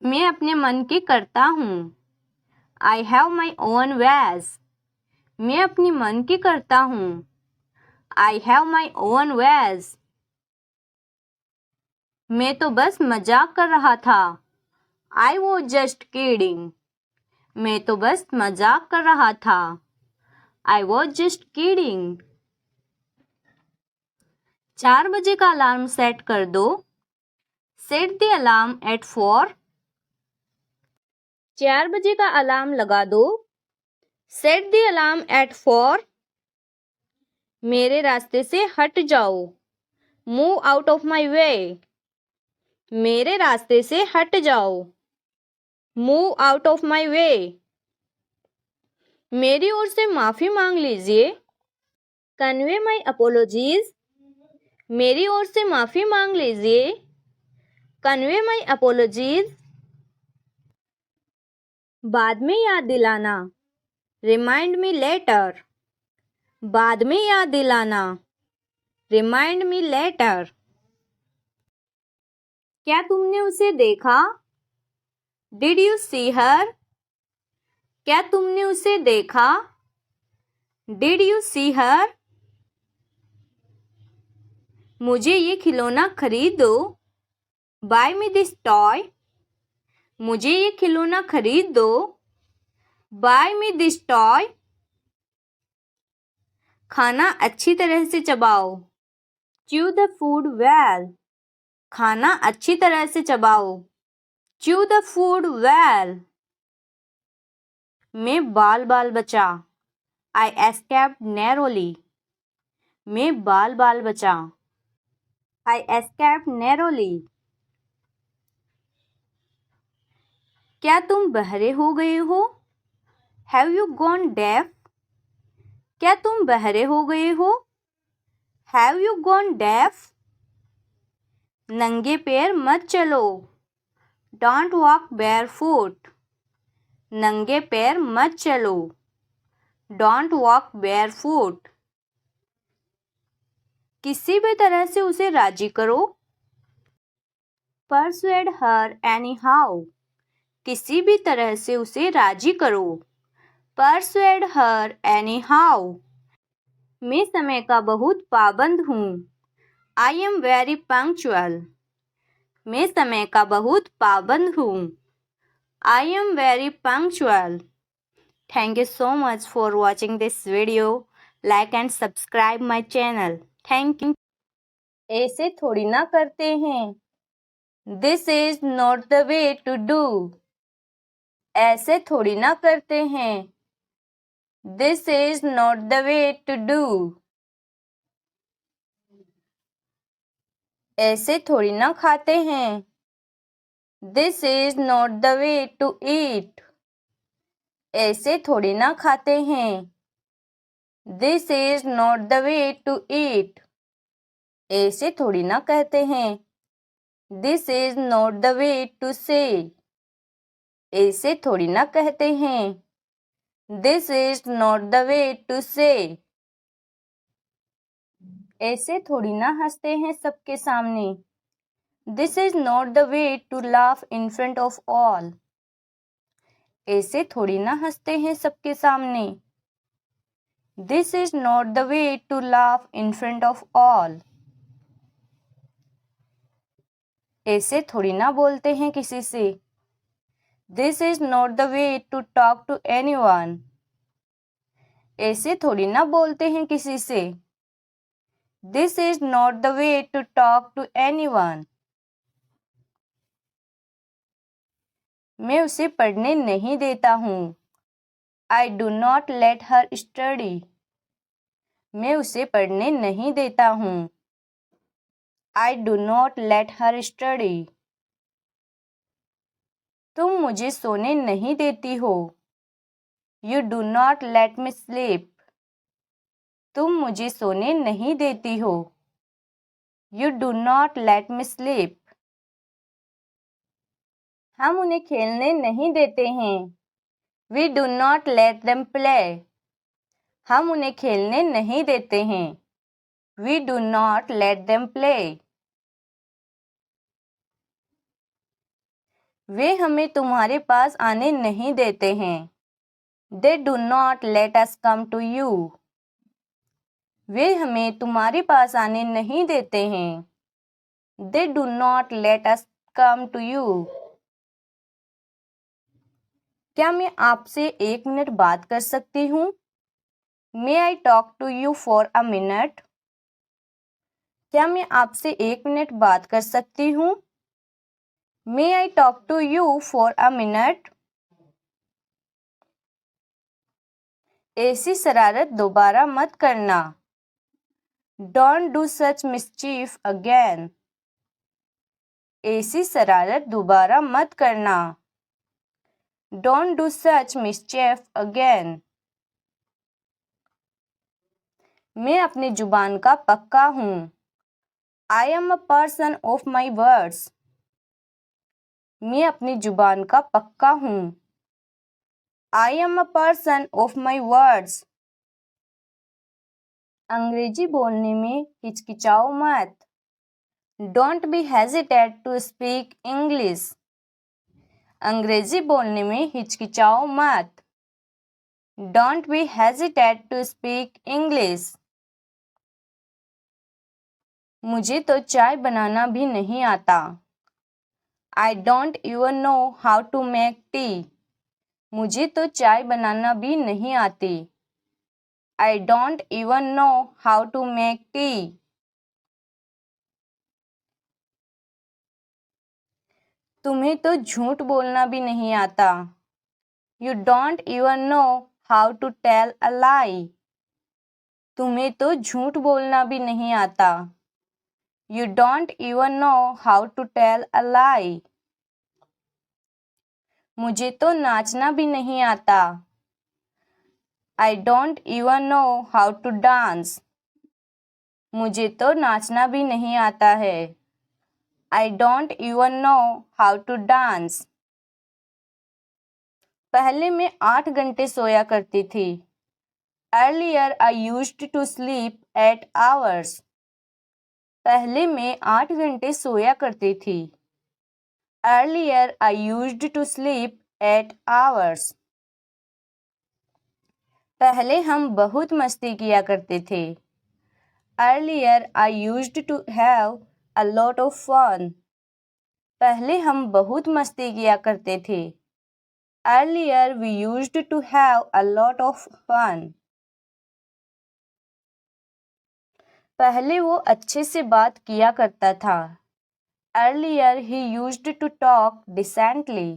S1: मैं अपने मन की करता हूँ. I have my own ways. मैं अपनी मन की करता हूँ. I have my own ways. मैं तो बस मजाक कर रहा था. I was just kidding. मैं तो बस मजाक कर रहा था. I was just kidding. 4 बजे का अलार्म सेट कर दो. Set the alarm at 4. 4 बजे का अलार्म लगा दो. Set the alarm at 4. मेरे रास्ते से हट जाओ. Move out of my way. मेरे रास्ते से हट जाओ. Move out of my way. मेरी ओर से माफ़ी मांग लीजिए. Convey my apologies. मेरी ओर से माफ़ी मांग लीजिए. Convey my apologies. बाद में याद दिलाना. Remind me later. बाद में याद दिलाना. Remind me later. क्या तुमने उसे देखा? Did you see her? क्या तुमने उसे देखा? Did you see her? मुझे ये खिलौना खरीद दो. Buy me this toy. मुझे ये खिलौना खरीद दो. Buy me this toy. खाना अच्छी तरह से चबाओ. Chew the food well. खाना अच्छी तरह से चबाओ. Chew the food well. मैं बाल बाल बचा. I escaped narrowly. मैं बाल बाल बचा. I escaped narrowly. क्या तुम बहरे हो गए हो? Have you gone deaf? क्या तुम बहरे हो गए हो? Have you gone deaf? नंगे पैर मत चलो. Don't walk barefoot. नंगे पैर मत चलो. Don't walk barefoot. किसी भी तरह से उसे राजी करो. Persuade her anyhow. किसी भी तरह से उसे राजी करो. Persuade her anyhow. मैं समय का बहुत पाबंद हूँ. I am very punctual. मैं समय का बहुत पाबंद हूँ. I am very punctual. Thank you so much for watching this video. Like and subscribe my channel. Thank you. ऐसे थोड़ी ना करते हैं. This is not the way to do. ऐसे थोड़ी ना करते हैं. This is not the way to do. ऐसे थोड़ी ना खाते हैं. This is not the way to eat. ऐसे थोड़ी ना खाते हैं. This is not the way to eat. ऐसे थोड़ी ना कहते हैं. This is not the way to say. ऐसे थोड़ी ना कहते हैं. This is not the way to say. ऐसे थोड़ी ना हंसते हैं सबके सामने. This is not the way to laugh in front of all. ऐसे थोड़ी ना हंसते हैं सबके सामने. This is not the way to laugh in front of all. ऐसे थोड़ी ना बोलते हैं किसी से. This is not the way to talk to anyone. ऐसे थोड़ी ना बोलते हैं किसी से। This is not the way to talk to anyone. मैं उसे पढ़ने नहीं देता हूँ। I do not let her study. मैं उसे पढ़ने नहीं देता हूँ। I do not let her study. तुम मुझे सोने नहीं देती हो। You do not let me sleep. तुम मुझे सोने नहीं देती हो। You do not let me sleep. हम उन्हें खेलने नहीं देते हैं। We do not let them play. हम उन्हें खेलने नहीं देते हैं। We do not let them play. वे हमें तुम्हारे पास आने नहीं देते हैं। They do not let us come to you. वे हमें तुम्हारे पास आने नहीं देते हैं। They do not let us come to you. क्या मैं आपसे 1 मिनट बात कर सकती हूँ? May I talk to you for a minute. क्या मैं आपसे 1 मिनट बात कर सकती हूँ? May I talk to you for a minute. ऐसी शरारत दोबारा मत करना। Don't do such mischief again. ऐसी शरारत दोबारा मत करना। Don't do such mischief again. मैं अपनी जुबान का पक्का हूँ। I am a person of my words. मैं अपनी जुबान का पक्का हूँ। I am a person of my words. Angrezi बोलने में हिचकिचाओ मत। Don't be hesitate to speak English. Angrezi बोलने में हिचकिचाओ मत। Don't be hesitate to speak English. मुझे तो चाय बनाना भी नहीं आता। I don't even know how to make tea. मुझे तो चाय बनाना भी नहीं आती। I don't even know how to make tea. तुम्हें तो झूठ बोलना भी नहीं आता। You don't even know how to tell a lie. तुम्हें तो झूठ बोलना भी नहीं आता। You don't even know how to tell a लाई। मुझे तो नाचना भी नहीं आता। I don't even know how to dance. मुझे तो नाचना भी नहीं आता है। I don't even know how to dance. पहले मैं 8 घंटे सोया करती थी। Earlier I used to sleep 8 hours। पहले मैं 8 घंटे सोया करती थी। Earlier I used to sleep 8 hours। पहले हम बहुत मस्ती किया करते थे। Earlier I used to have a lot of fun. पहले हम बहुत मस्ती किया करते थे। Earlier we used to have a lot of fun. पहले वो अच्छे से बात किया करता था। Earlier he used to talk decently.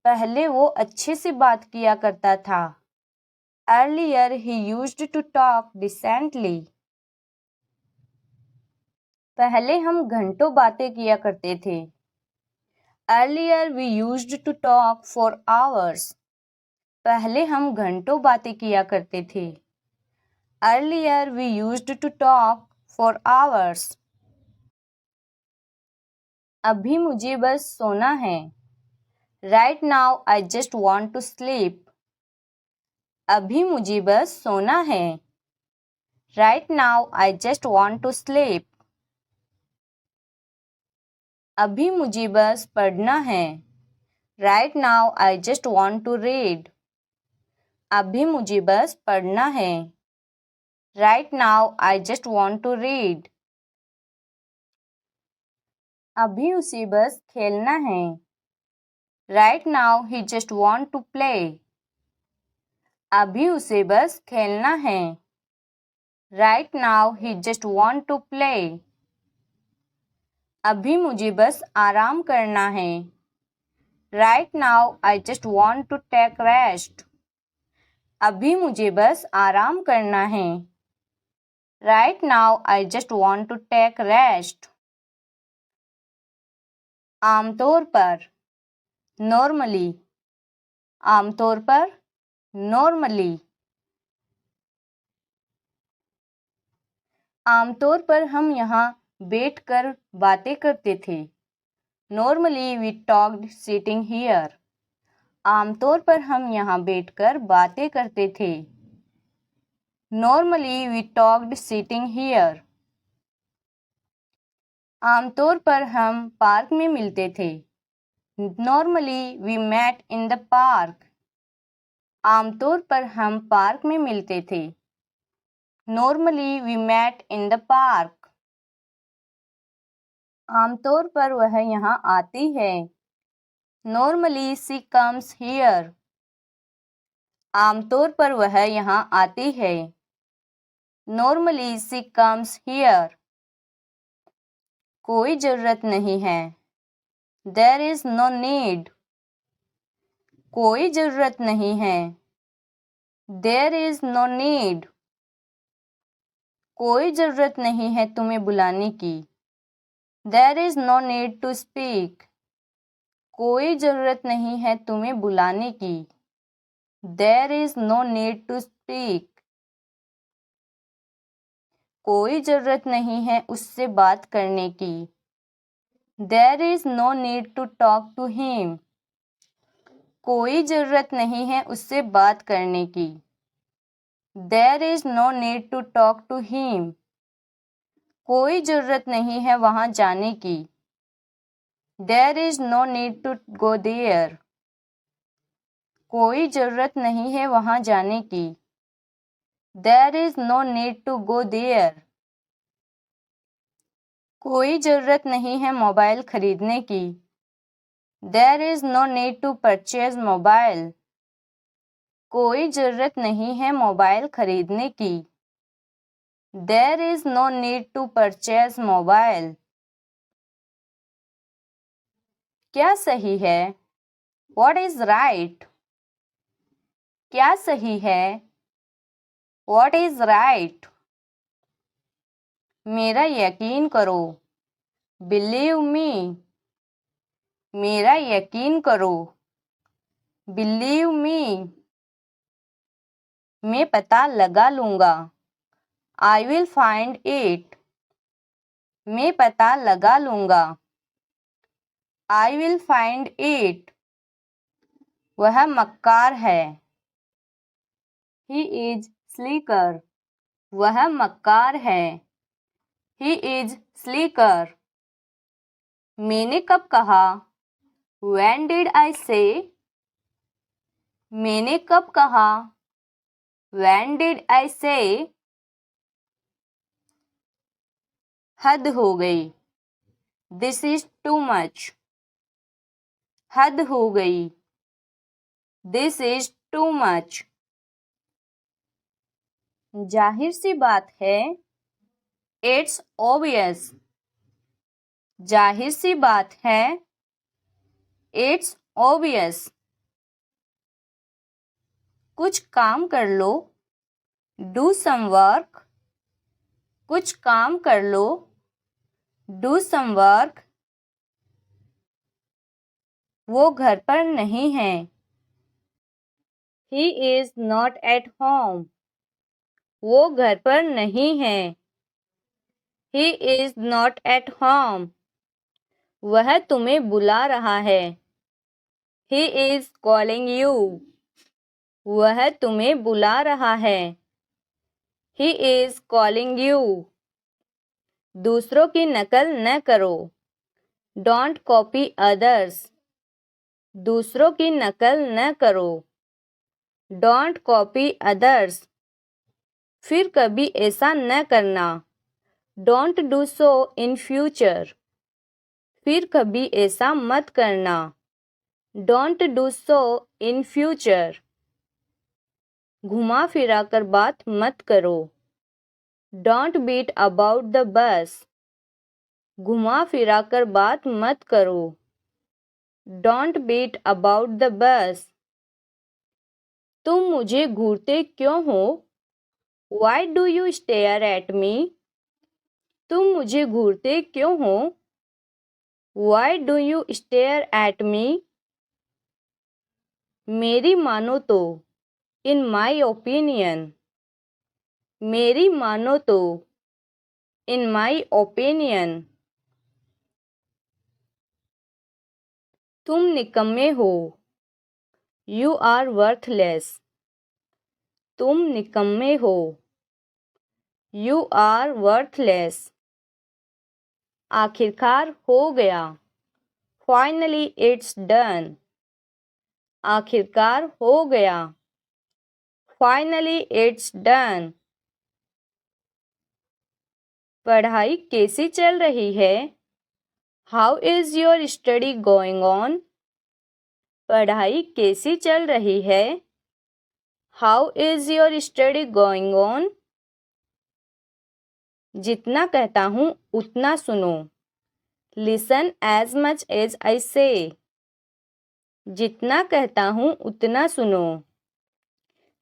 S1: पहले वो अच्छे से बात किया करता था। Earlier he used to talk decently. पहले हम घंटों बातें किया करते थे। Earlier we used to talk for hours. पहले हम घंटों बातें किया करते थे। Earlier we used to talk for hours. अभी मुझे बस सोना है। Right now I just want to sleep. अभी मुझे बस सोना है। Right now I just want to sleep. अभी मुझे बस पढ़ना है। Right now I just want to read. अभी मुझे बस पढ़ना है। Right now I just want to read. अभी उसे बस खेलना है। Right now he just want to play. अभी उसे बस खेलना है। Right now he just want to play. अभी मुझे बस आराम करना है। Right now I just want to take rest. अभी मुझे बस आराम करना है। Right now I just want to take rest. आमतौर पर normally. आमतौर पर normally. आमतौर पर हम यहाँ बैठकर बातें करते थे। Normally we talked sitting here. आमतौर पर हम यहाँ बैठकर बातें करते थे। Normally we talked sitting here. आमतौर पर हम पार्क में मिलते थे। Normally we met in the park. आमतौर पर हम पार्क में मिलते थे। Normally we met in the park. आमतौर पर वह यहाँ आती है। Normally she comes here. आमतौर पर वह यहाँ आती है। Normally she comes here. कोई जरूरत नहीं है। There is no need. कोई जरूरत नहीं है। There is no need. कोई जरूरत नहीं है तुम्हें बुलाने की। There is no need to speak. कोई जरूरत नहीं है तुम्हें बुलाने की। There is no need to speak. कोई जरूरत नहीं है उससे बात करने की। There is no need to talk to him. कोई जरूरत नहीं है उससे बात करने की। There is no need to talk to him. कोई जरूरत नहीं है वहां जाने की। There is no need to go there. कोई जरूरत नहीं है वहां जाने की। There is no need to go there. कोई जरूरत नहीं है मोबाइल खरीदने की। There is no need to purchase mobile. कोई जरूरत नहीं है मोबाइल खरीदने की। There is no need to purchase mobile. क्या सही है? What is right? क्या सही है? What is right? मेरा यकीन करो। Believe me. मेरा यकीन करो। Believe me. मैं पता लगा लूंगा। I will find it. मैं पता लगा लूंगा। I will find it. वह मक्कार है। He is sleeker. वह मक्कार है। He is sleeker. मैंने कब कहा? When did I say? मैंने कब कहा? When did I say? हद हो गई। This is too much. हद हो गई। This is too much. जाहिर सी बात है। It's obvious. जाहिर सी बात है। It's obvious. कुछ काम कर लो। Do some work. कुछ काम कर लो। Do some work. वो घर पर नहीं है। He is not at home. वो घर पर नहीं है। He is not at home. वह तुम्हें बुला रहा है। He is calling you. वह तुम्हें बुला रहा है। He is calling you. दूसरों की नकल न करो। Don't copy others. दूसरों की नकल न करो। Don't copy others. फिर कभी ऐसा न करना। Don't do so in future. फिर कभी ऐसा मत करना। Don't do so in future. घुमा फिरा कर बात मत करो। Don't beat about the bus. घुमा फिरा कर बात मत करो। Don't beat about the bus. तुम मुझे घूरते क्यों हो? Why do you stare at me? तुम मुझे घूरते क्यों हो? Why do you stare at me? मेरी मानो तो in my opinion। मेरी मानो तो in my opinion। तुम निकम्मे हो You are worthless। तुम निकम्मे हो You are worthless। आखिरकार हो गया Finally it's done। आखिरकार हो गया Finally it's done। पढ़ाई कैसी चल रही है? How is your study going on? पढ़ाई कैसी चल रही है? How is your study going on? जितना कहता हूँ उतना सुनो Listen as much as I say। जितना कहता हूँ उतना सुनो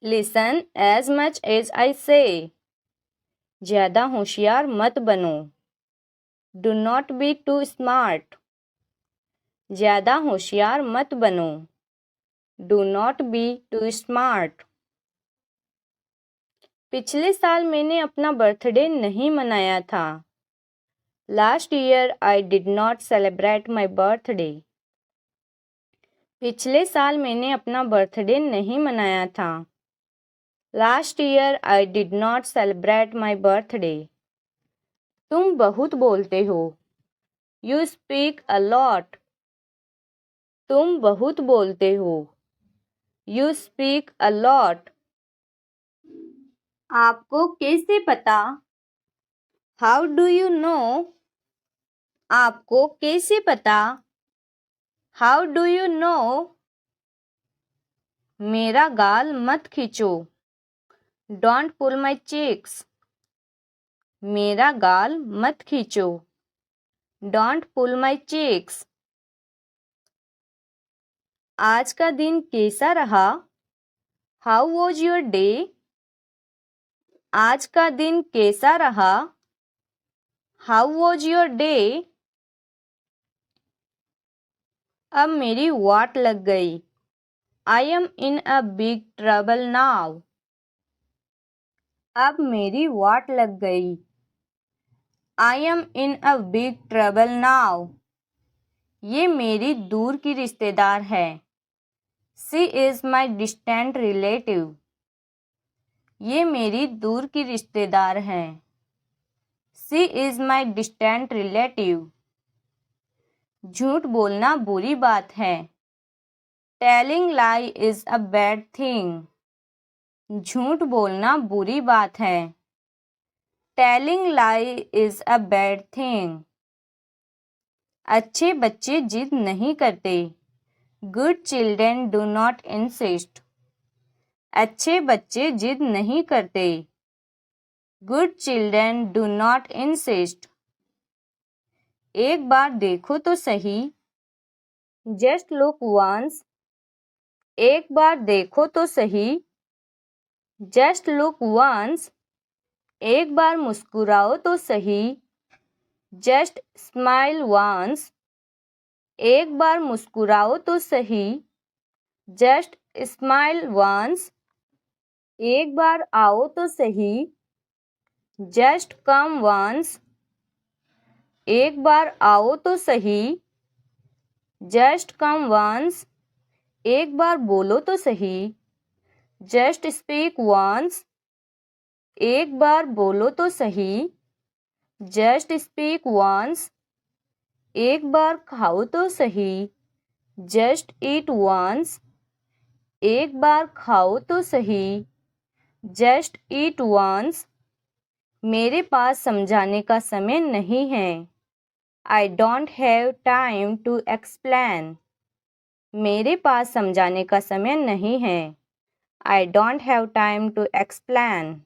S1: Listen as much as I say। ज़्यादा होशियार मत बनो Do not be too smart। ज़्यादा होशियार मत बनो Do not be too smart। पिछले साल मैंने अपना बर्थडे नहीं मनाया था Last year I did not celebrate my birthday। पिछले साल मैंने अपना बर्थडे नहीं मनाया था Last year I did not celebrate my birthday। तुम बहुत बोलते हो You speak a lot। तुम बहुत बोलते हो You speak a lot। आपको कैसे पता How do you know? आपको कैसे पता How do you know? मेरा गाल मत खींचो Don't pull my cheeks। मेरा गाल मत खींचो Don't pull my cheeks। आज का दिन कैसा रहा How was your day? आज का दिन कैसा रहा How was your day? अब मेरी वाट लग गई I am in a big trouble now। अब मेरी वाट लग गई I am in a big trouble now। ये मेरी दूर की रिश्तेदार है She is my distant relative। ये मेरी दूर की रिश्तेदार है She is my distant relative। झूठ बोलना बुरी बात है Telling lie is a bad thing। झूठ बोलना बुरी बात है Telling lie is a bad thing। अच्छे बच्चे जिद नहीं करते Good children do not insist। अच्छे बच्चे जिद नहीं करते Good children do not insist। एक बार देखो तो सही Just look once। एक बार देखो तो सही Just look once। एक बार मुस्कुराओ तो सही Just smile once। एक बार मुस्कुराओ तो सही Just smile once। एक बार आओ तो सही Just come once। एक बार आओ तो सही Just come once। एक बार बोलो तो सही Just speak once। एक बार बोलो तो सही Just speak once। एक बार खाओ तो सही Just eat once। एक बार खाओ तो सही Just eat once। मेरे पास समझाने का समय नहीं है I don't have time to explain। मेरे पास समझाने का समय नहीं है I don't have time to explain.